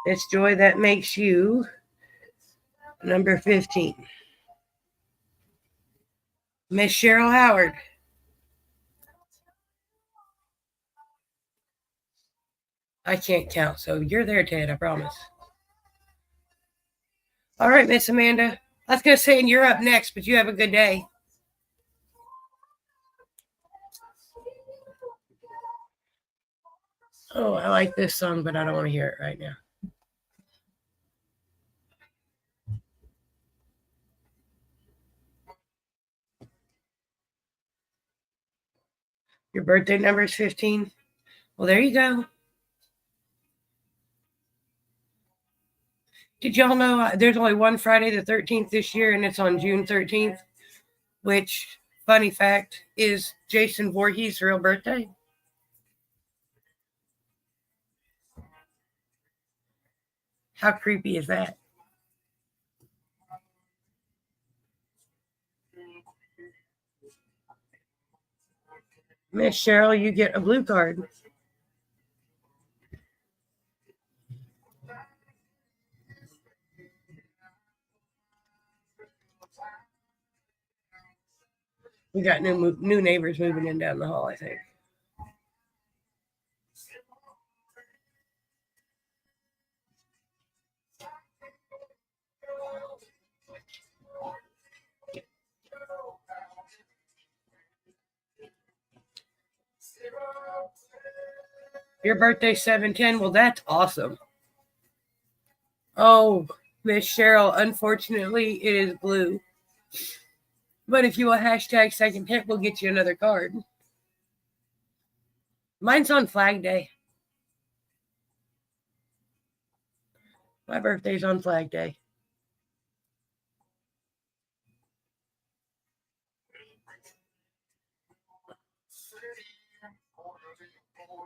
Miss Joy, that makes you number 15. Miss Cheryl Howard. I can't count, so you're there, Ted, I promise. All right, Miss Amanda. I was going to say, and you're up next, but you have a good day. Oh, I like this song, but I don't want to hear it right now. Your birthday number is 15? Well, there you go. Did y'all know there's only one Friday the 13th this year, and it's on June 13th, which, funny fact, is Jason Voorhees' real birthday? How creepy is that? Miss Cheryl, you get a blue card. We got new neighbors moving in down the hall, I think. Your birthday's 7/10. Well, that's awesome. Oh, Miss Cheryl, unfortunately, it is blue. But if you will hashtag second hit, we'll get you another card. Mine's on Flag Day. My birthday's on Flag Day.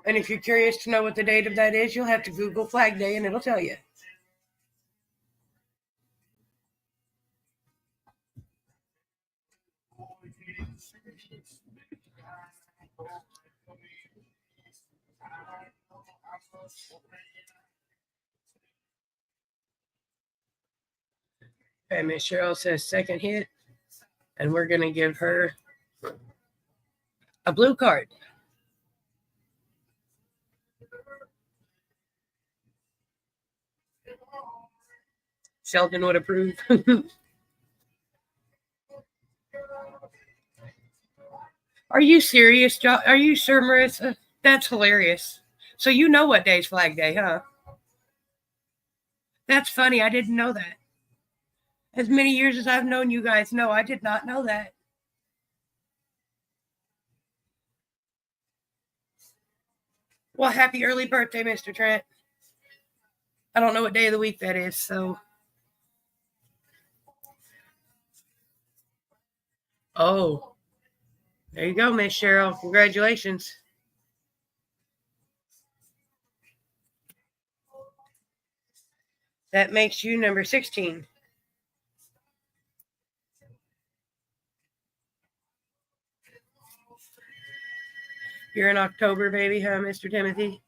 And if you're curious to know what the date of that is, you'll have to Google Flag Day and it'll tell you. Okay, Miss Cheryl says second hit, and we're going to give her a blue card. Sheldon would approve. Are you serious, Are you sure, Marissa? That's hilarious. So you know what day's Flag Day, huh? That's funny. I didn't know that. As many years as I've known you guys, no, I did not know that. Well, happy early birthday, Mr. Trent. I don't know what day of the week that is, so. Oh, there you go, Miss Cheryl. Congratulations. That makes you number 16. You're in October, baby, huh, Mr. Timothy?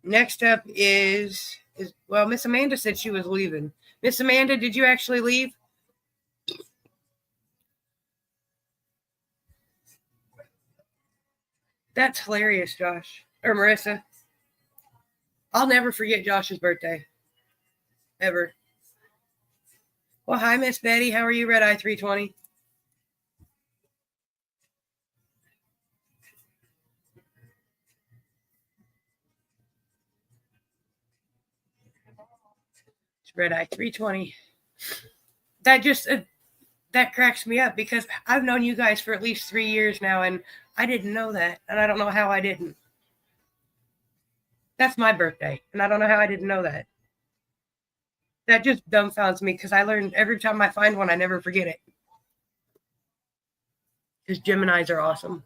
Next up is well, Miss Amanda said she was leaving. Miss Amanda, did you actually leave? That's hilarious, Josh. Or Marissa. I'll never forget Josh's birthday. Ever. Well, hi, Miss Betty. How are you, RedEye 320? It's RedEye 320. That cracks me up because I've known you guys for at least 3 years now, and I didn't know that, and I don't know how I didn't. That's my birthday, and I don't know how I didn't know that. That just dumbfounds me because I learned every time I find one, I never forget it. Because Geminis are awesome,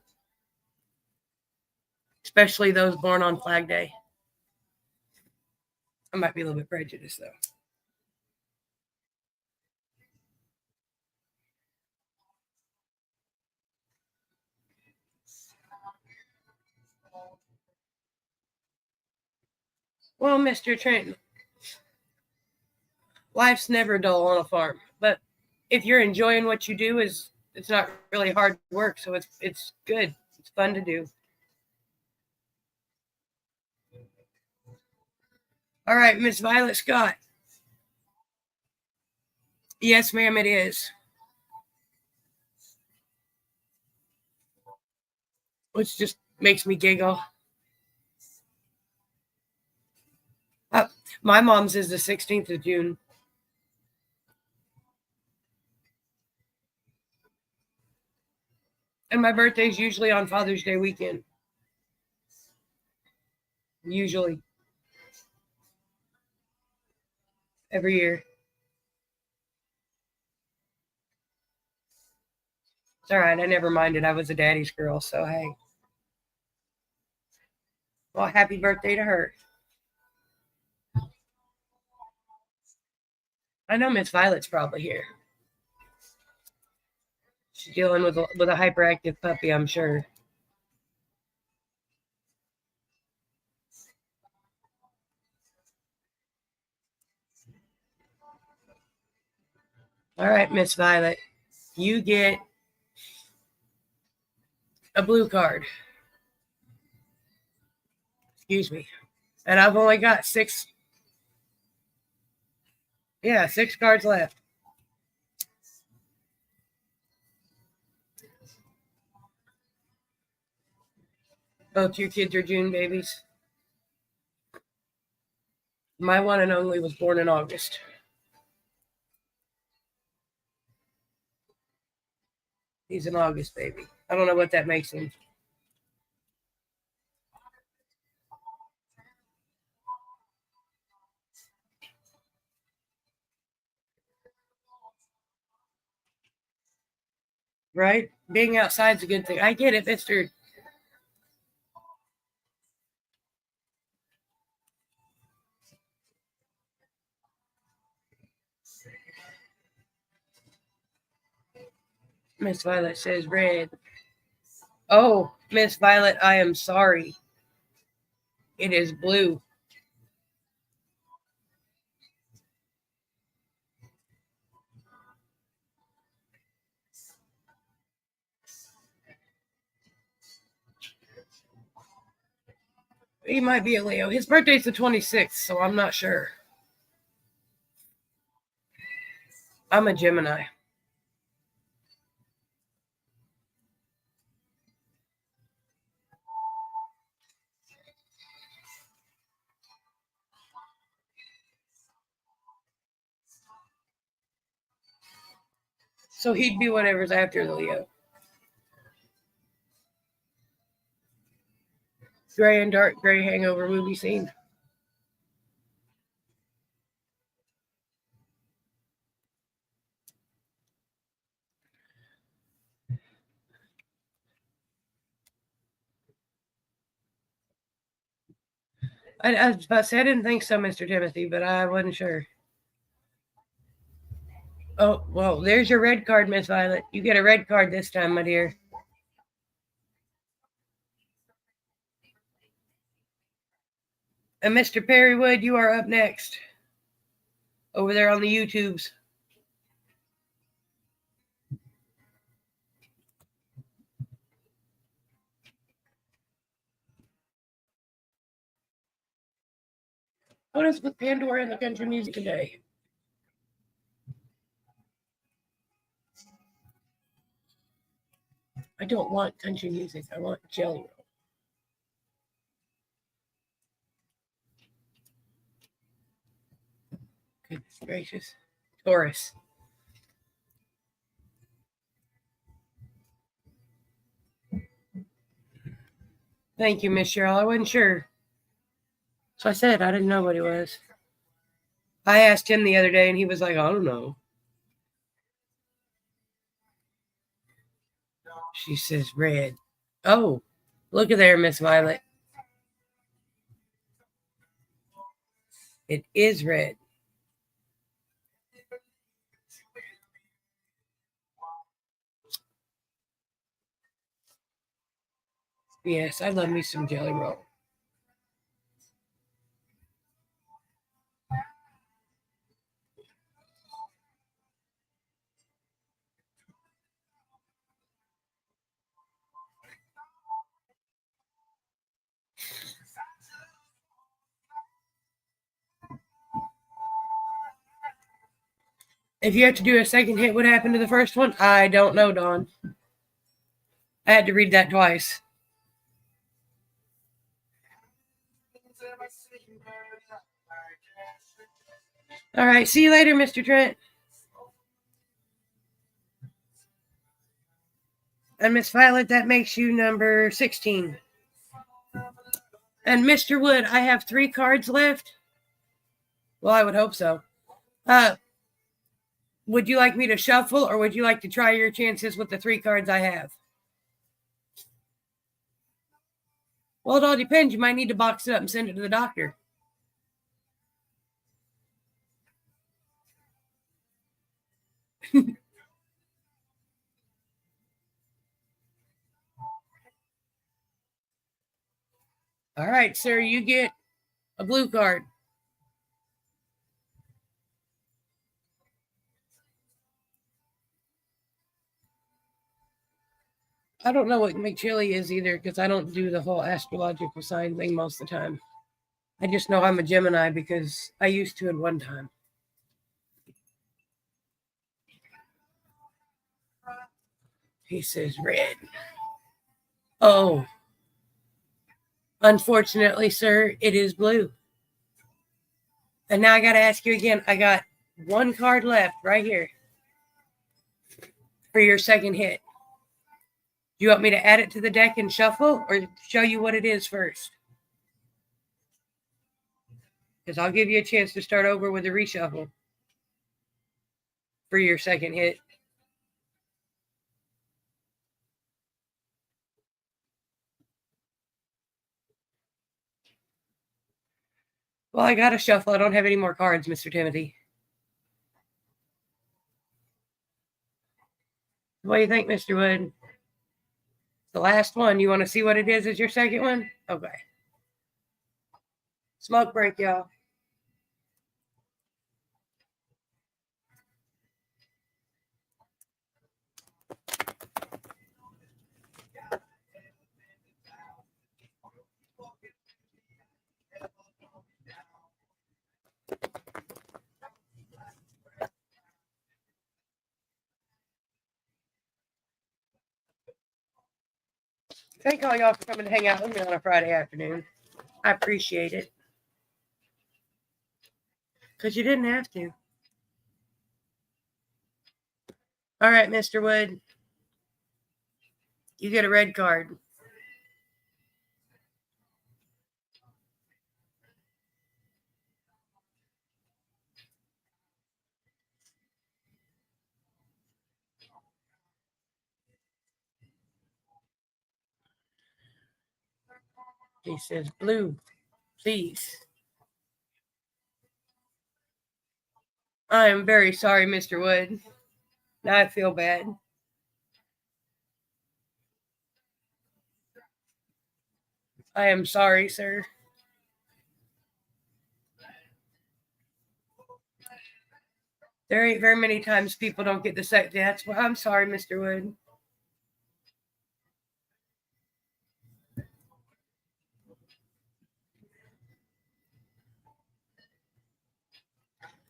especially those born on Flag Day. I might be a little bit prejudiced, though. Well, Mr. Trenton, life's never dull on a farm, but if you're enjoying what you do, it's not really hard work, so it's good. It's fun to do. All right, Miss Violet Scott. Yes, ma'am, it is. Which just makes me giggle. Uh, my mom's is the 16th of June. And my birthday's usually on Father's Day weekend. Usually. Every year. It's all right. I never minded. I was a daddy's girl, so hey. Well, happy birthday to her. I know Miss Violet's probably here. She's dealing with a hyperactive puppy, I'm sure. All right, Miss Violet. You get a blue card. Excuse me. And I've only got 6. Yeah, 6 cards left. Both your kids are June babies. My one and only was born in August. He's an August baby. I don't know what that makes him. Right? Being outside's a good thing. I get it, Mr. Miss Violet says red. Oh, Miss Violet, I am sorry. It is blue. He might be a Leo. His birthday's the 26th, so I'm not sure. I'm a Gemini. So he'd be whatever's after the Leo. Gray and dark gray hangover movie scene. I was about to say, I didn't think so, Mr. Timothy, but I wasn't sure. Oh, well, there's your red card, Miss Violet. You get a red card this time, my dear. And Mr. Perrywood, you are up next. Over there on the YouTubes. What is with Pandora and the country music today? I don't want country music. I want Jelly Roll. Goodness gracious. Taurus. Thank you, Miss Cheryl. I wasn't sure. So I said I didn't know what he was. I asked him the other day and he was like, I don't know. She says red. Oh, look at there, Miss Violet. It is red. Yes, I love me some Jelly Roll. If you have to do a second hit, what happened to the first one? I don't know, Dawn. I had to read that twice. All right, see you later, Mr. Trent. And Miss Violet, that makes you number 16. And Mr. Wood, I have 3 cards left. Well, I would hope so. Would you like me to shuffle or would you like to try your chances with the 3 cards I have? Well, it all depends. You might need to box it up and send it to the doctor. All right, sir, you get a blue card. I don't know what McChilly is either because I don't do the whole astrological sign thing most of the time. I just know I'm a Gemini because I used to at one time. He says red. Oh, unfortunately, sir, it is blue. And now I got to ask you again. I got one card left right here for your second hit. Do you want me to add it to the deck and shuffle or show you what it is first? Because I'll give you a chance to start over with a reshuffle for your second hit. Well, I got to shuffle. I don't have any more cards, Mr. Timothy. What do you think, Mr. Wood? The last one. You want to see what it is as your second one? Okay. Smoke break, y'all. Thank all y'all for coming to hang out with me on a Friday afternoon. I appreciate it. Because you didn't have to. All right, Mr. Wood. You get a red card. He says, blue, please. I am very sorry, Mr. Wood. Now I feel bad. I am sorry, sir. There ain't very many times people don't get the set. That's why I'm sorry, Mr. Wood.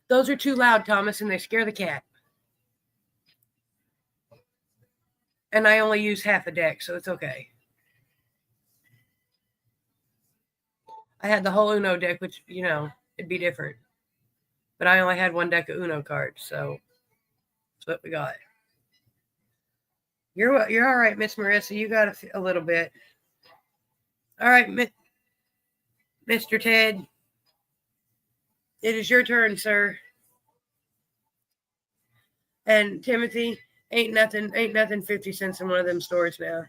Those are too loud, Thomas, and they scare the cat. And I only use half a deck, so it's okay. I had the whole Uno deck, which, it'd be different. But I only had one deck of Uno cards, so that's what we got. You're all right, Miss Marissa. You got a little bit. All right, Mr. Ted. It is your turn, sir. And Timothy, ain't nothing 50 cents in one of them stores now.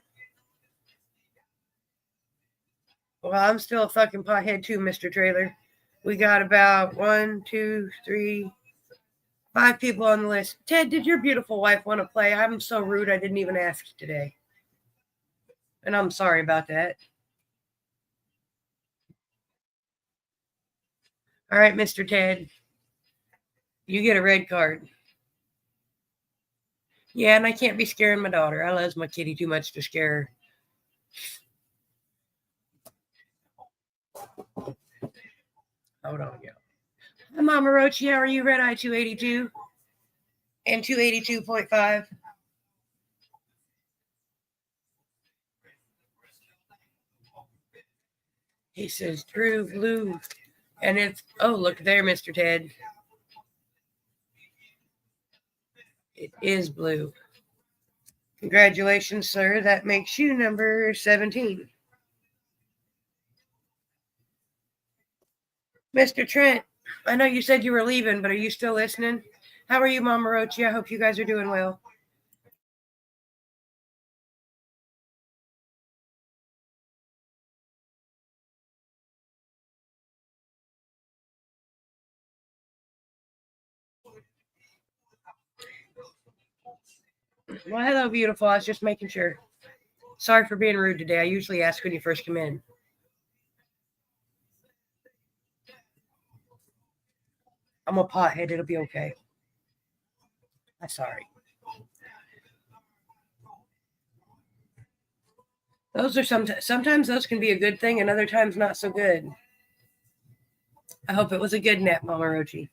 Well, I'm still a fucking pothead too, Mr. Trailer. We got about 1, 2, 3, 5 people on the list. Ted, did your beautiful wife want to play? I'm so rude I didn't even ask today. And I'm sorry about that. All right, Mr. Ted. You get a red card. Yeah, and I can't be scaring my daughter. I love my kitty too much to scare her. Hold on, y'all. Hi, Mama Rochi. How are you? RedEye 282 and 282.5. He says, Drew, blue. And it's, oh, look there, Mr. Ted. It is blue. Congratulations, sir. That makes you number 17. Mr. Trent, I know you said you were leaving, but are you still listening? How are you, Mama Rochi? I hope you guys are doing well. Well, hello, beautiful. I was just making sure. Sorry for being rude today. I usually ask when you first come in. I'm a pothead. It'll be okay. I'm sorry. Those are sometimes those can be a good thing and other times not so good. I hope it was a good nap, Mama Rochi.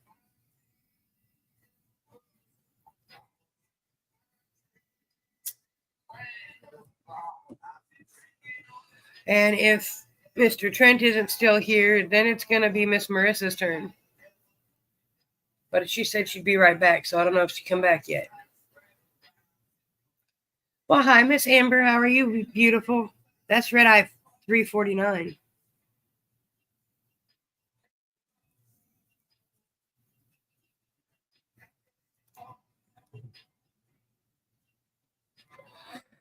And if Mr. Trent isn't still here, then it's going to be Miss Marissa's turn. But she said she'd be right back, so I don't know if she'd come back yet. Well, hi, Miss Amber. How are you, beautiful? That's RedEye 349.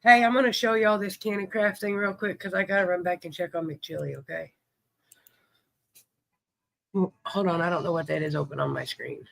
Hey, I'm going to show y'all this Candy Craft thing real quick because I got to run back and check on McChilly, okay? Hold on, I don't know what that is open on my screen.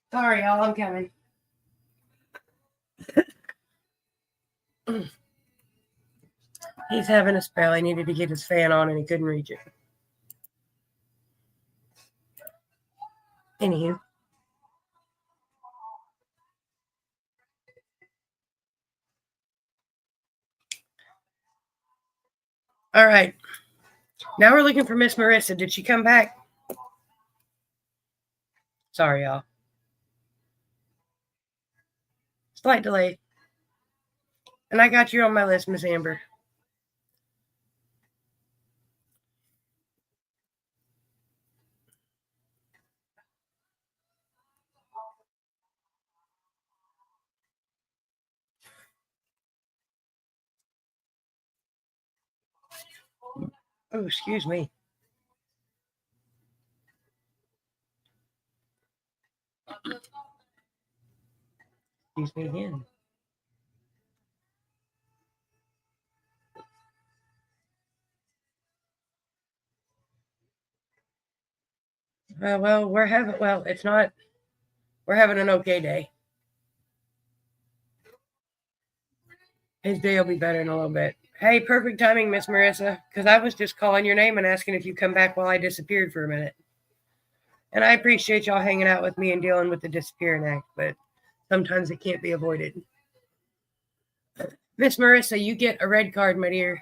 Sorry, y'all, I'm coming. He's having a spell. I needed to get his fan on and he couldn't reach it. Anywho. All right. Now we're looking for Miss Marissa. Did she come back? Sorry, y'all. Slight delay. And I got you on my list, Miss Amber. Oh, excuse me. Excuse me again. Well, it's not, we're having an okay day. His day will be better in a little bit. Hey, perfect timing, Miss Marissa, because I was just calling your name and asking if you come back while I disappeared for a minute. And I appreciate y'all hanging out with me and dealing with the disappearing act, but sometimes it can't be avoided. Miss Marissa, you get a red card, my dear.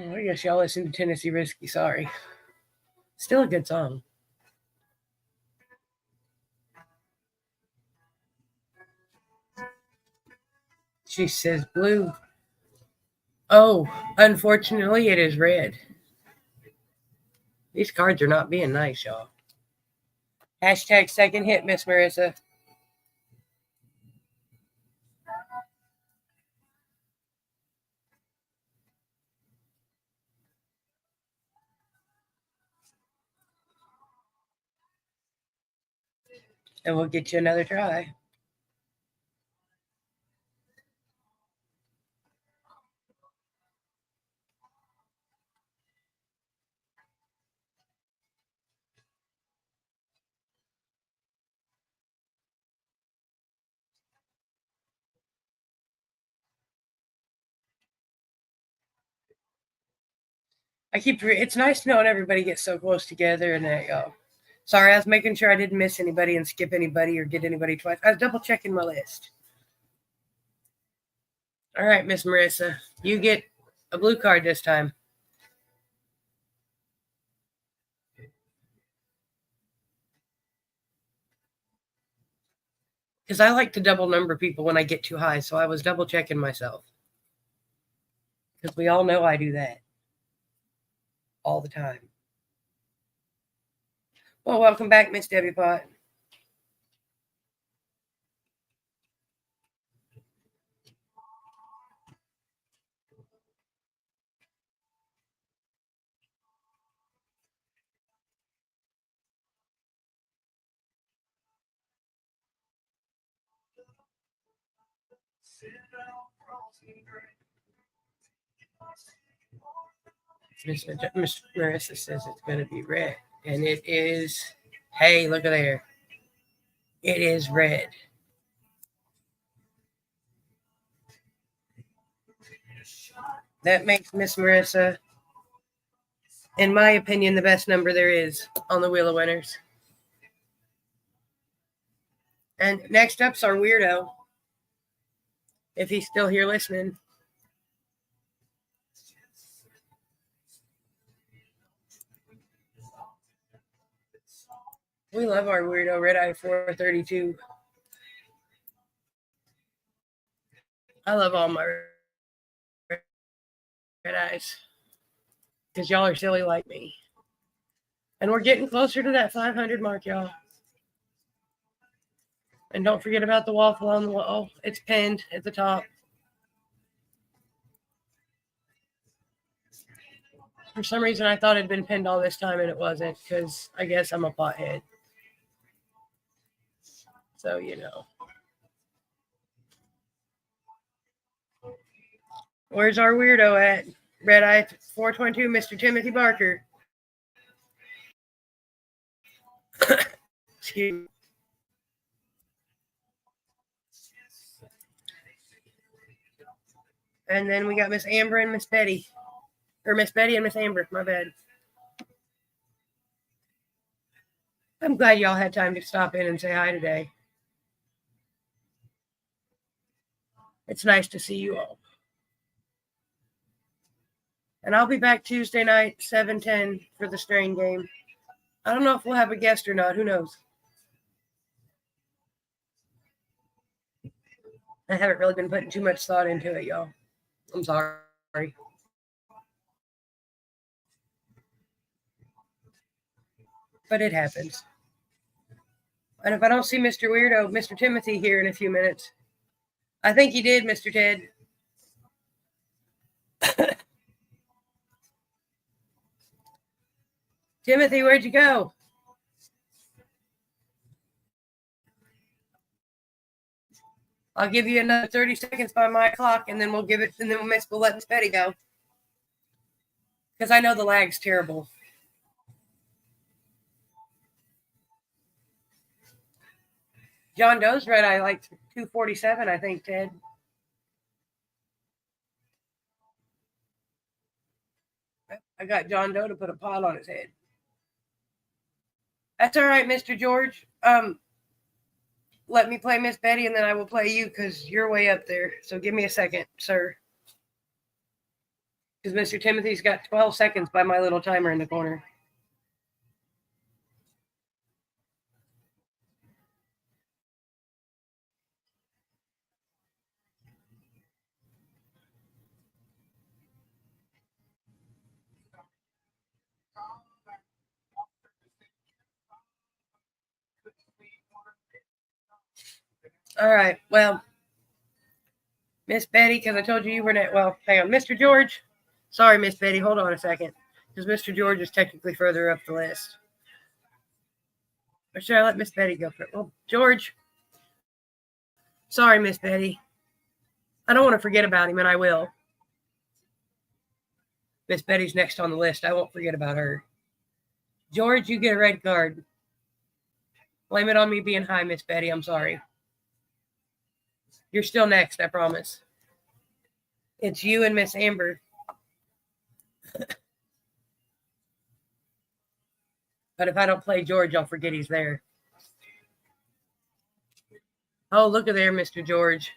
Oh, I guess y'all listen to Tennessee Whiskey. Sorry. Still a good song. She says blue. Oh, unfortunately, it is red. These cards are not being nice, y'all. Hashtag second hit, Miss Marissa. And we'll get you another try. It's nice to know when everybody gets so close together, and there you go. Sorry, I was making sure I didn't miss anybody and skip anybody or get anybody twice. I was double checking my list. All right, Miss Marissa, you get a blue card this time. Because I like to double number people when I get too high, so I was double checking myself. Because we all know I do that all the time. Well, welcome back, Miss Debbie Pot. Miss Marissa says it's going to be red. And it is, hey, look at there. It is red. That makes Miss Marissa, in my opinion, the best number there is on the Wheel of Winners. And next up's our weirdo. If he's still here listening. We love our weirdo, RedEye 432. I love all my RedEyes. Because y'all are silly like me. And we're getting closer to that 500 mark, y'all. And don't forget about the waffle on the wall. It's pinned at the top. For some reason, I thought it had been pinned all this time, and it wasn't, because I guess I'm a pothead. So, you know. Where's our weirdo at? RedEye 422, Mr. Timothy Barker. Excuse me. And then we got Miss Amber and Miss Betty. Or Miss Betty and Miss Amber, my bad. I'm glad y'all had time to stop in and say hi today. It's nice to see you all. And I'll be back Tuesday night, 7:10 for the Strain game. I don't know if we'll have a guest or not. Who knows? I haven't really been putting too much thought into it, y'all. I'm sorry. But it happens. And if I don't see Mr. Weirdo, Mr. Timothy here in a few minutes. I think he did, Mr. Ted. Timothy, where'd you go? I'll give you another 30 seconds by my clock, and then we'll let Miss Betty go. Because I know the lag's terrible. John Doe's RedEye like 247, I think, Ted. I got John Doe to put a pot on his head. That's all right, Mr. George. Let me play Miss Betty, and then I will play you because you're way up there. So give me a second, sir. Because Mr. Timothy's got 12 seconds by my little timer in the corner. All right. Well, Miss Betty, because I told you were next. Well, hang on. Mr. George. Sorry, Miss Betty. Hold on a second. Because Mr. George is technically further up the list. Or should I let Miss Betty go for it? Well, George. Sorry, Miss Betty. I don't want to forget about him, and I will. Miss Betty's next on the list. I won't forget about her. George, you get a red card. Blame it on me being high, Miss Betty. I'm sorry. You're still next, I promise. It's you and Miss Amber. But if I don't play George, I'll forget he's there. Oh, look at there, Mr. George.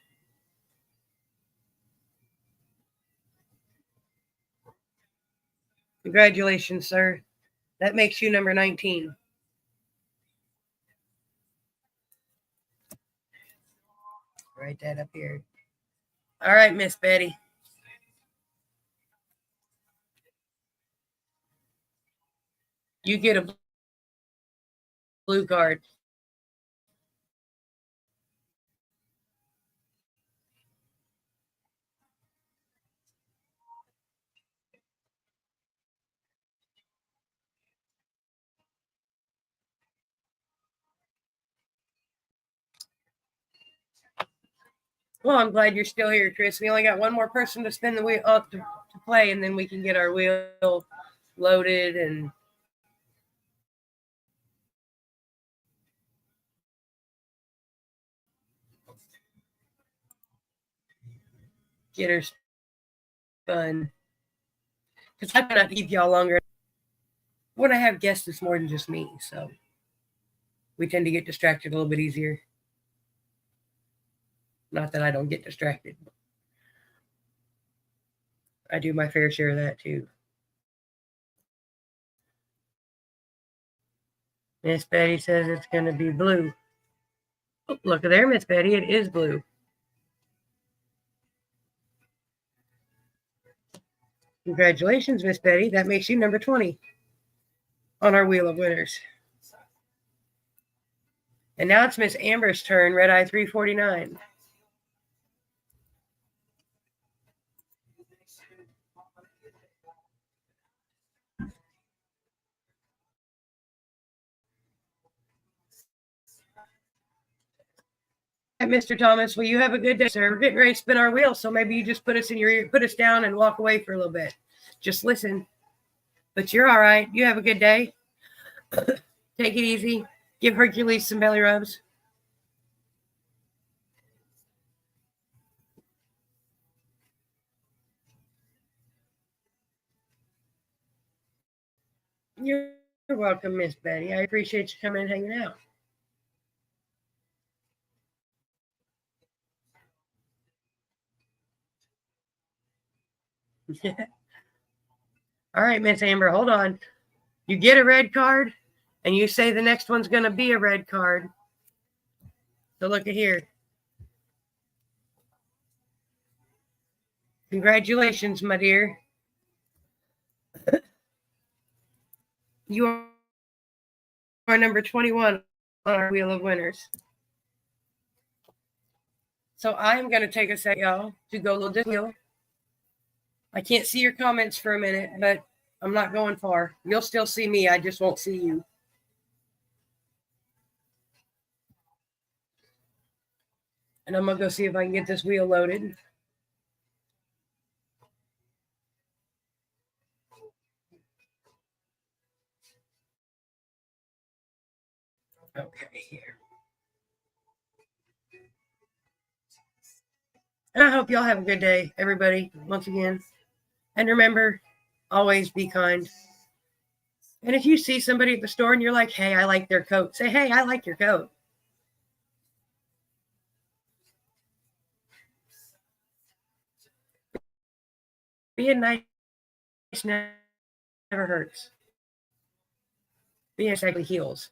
Congratulations, sir. That makes you number 19. Write that up here. All right, Miss Betty. You get a blue card. Well, I'm glad you're still here, Chris. We only got one more person to spin the wheel to play, and then we can get our wheel loaded and get her spun. Because I cannot keep y'all longer. When I have guests, it's more than just me, so we tend to get distracted a little bit easier. Not that I don't get distracted. I do my fair share of that too. Miss Betty says it's going to be blue. Oh, look there, Miss Betty. It is blue. Congratulations, Miss Betty. That makes you number 20 on our wheel of winners. And now it's Miss Amber's turn, RedEye 349. Mr. Thomas, well, you have a good day, sir. We're getting ready to spin our wheel, so maybe you just put us in your ear, put us down and walk away for a little bit. Just listen. But you're all right. You have a good day. Take it easy. Give Hercules some belly rubs. You're welcome, Miss Betty. I appreciate you coming and hanging out. All right, Miss Amber, hold on. You get a red card, and you say the next one's going to be a red card. So look at here. Congratulations, my dear. You are number 21 on our wheel of winners. So I'm going to take a second, y'all, to go load the wheel. I can't see your comments for a minute, but I'm not going far. You'll still see me. I just won't see you. And I'm going to go see if I can get this wheel loaded. Okay, here. And I hope y'all have a good day, everybody, once again. And remember, always be kind. And if you see somebody at the store and you're like, hey, I like their coat, say, hey, I like your coat. Being nice never hurts. Being nice actually heals.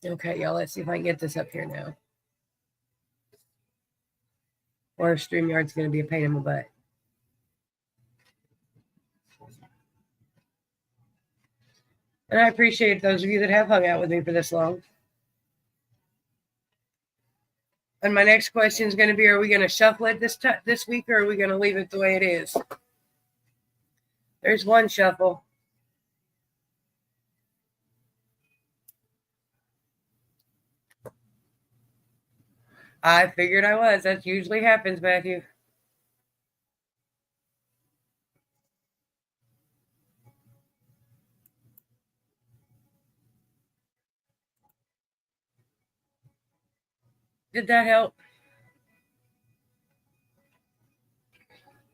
Okay, y'all, let's see if I can get this up here now. Or StreamYard's going to be a pain in the butt. And I appreciate those of you that have hung out with me for this long. And my next question is going to be, are we going to shuffle it this week, or are we going to leave it the way it is? There's one shuffle. I figured I was. That usually happens, Matthew. Did that help?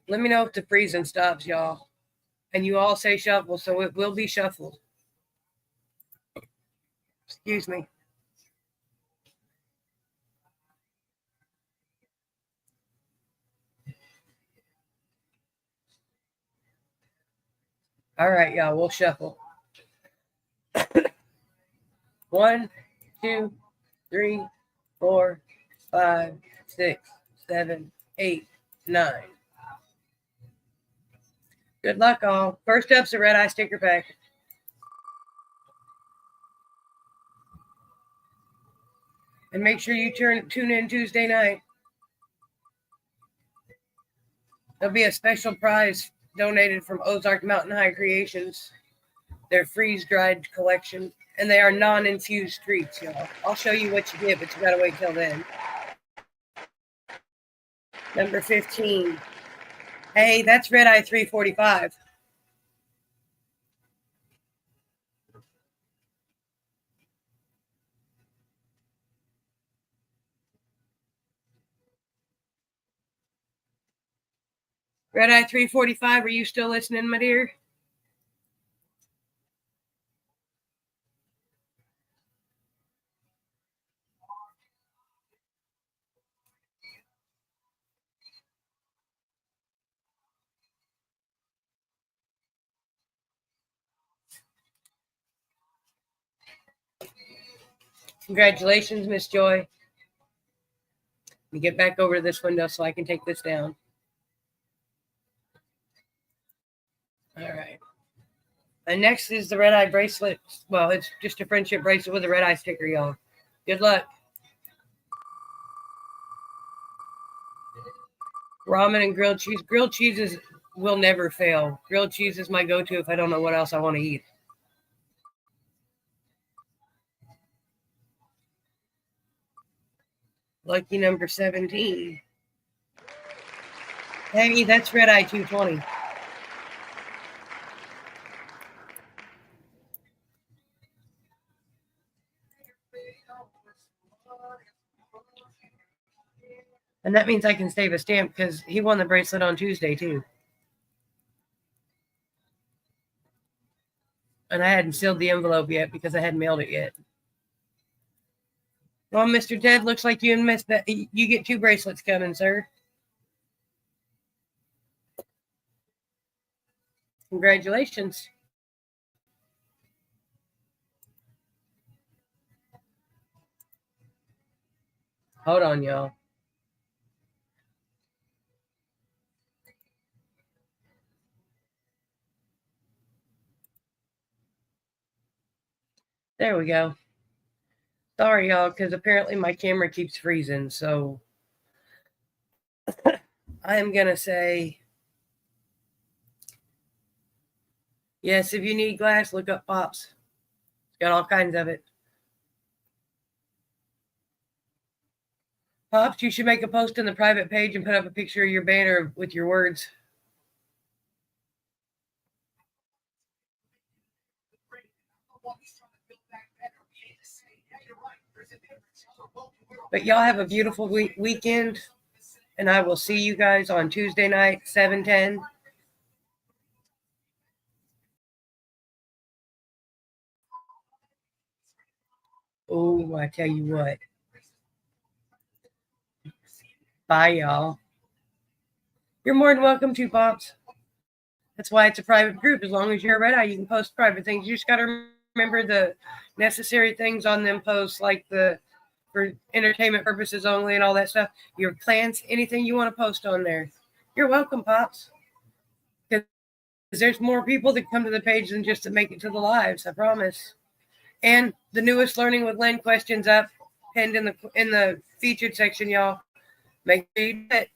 Let me know if the freezing stops, y'all. And you all say shuffle, so it will be shuffled. Excuse me. All right, y'all, we'll shuffle. 1, 2, 3, 4, 5, 6, 7, 8, 9. Good luck, all. First up's a RedEye sticker pack. And make sure you tune in Tuesday night. There'll be a special prize donated from Ozark Mountain High Creations. Their freeze-dried collection. And they are non-infused treats, y'all. I'll show you what you get, but you gotta wait till then. Number 15. Hey, that's RedEye 345. RedEye 345, are you still listening, my dear? Congratulations, Miss Joy. Let me get back over to this window so I can take this down. All right. And next is the RedEye bracelet. Well, it's just a friendship bracelet with a RedEye sticker, y'all. Good luck. Ramen and grilled cheese. Grilled cheeses will never fail. Grilled cheese is my go-to if I don't know what else I want to eat. Lucky number 17. Hey, that's RedEye 220. And that means I can save a stamp because he won the bracelet on Tuesday, too. And I hadn't sealed the envelope yet because I hadn't mailed it yet. Well, Mr. Ted, looks like you missed that. You get 2 bracelets coming, sir. Congratulations. Hold on, y'all. There we go. Sorry, y'all, because apparently my camera keeps freezing. So I am going to say, yes, if you need glass, look up Pops. It's got all kinds of it. Pops, you should make a post in the private page and put up a picture of your banner with your words. But y'all have a beautiful weekend, and I will see you guys on Tuesday night, 7:10. Oh, I tell you what. Bye, y'all. You're more than welcome to, Pops. That's why it's a private group. As long as you're a RedEye, you can post private things. You just got to remember the necessary things on them posts, like for entertainment purposes only and all that stuff. Your plans, anything you want to post on there. You're welcome, Pops. Because there's more people that come to the page than just to make it to the lives, I promise. And the newest Learning with Len questions up, pinned in the featured section, y'all. Make sure you do it.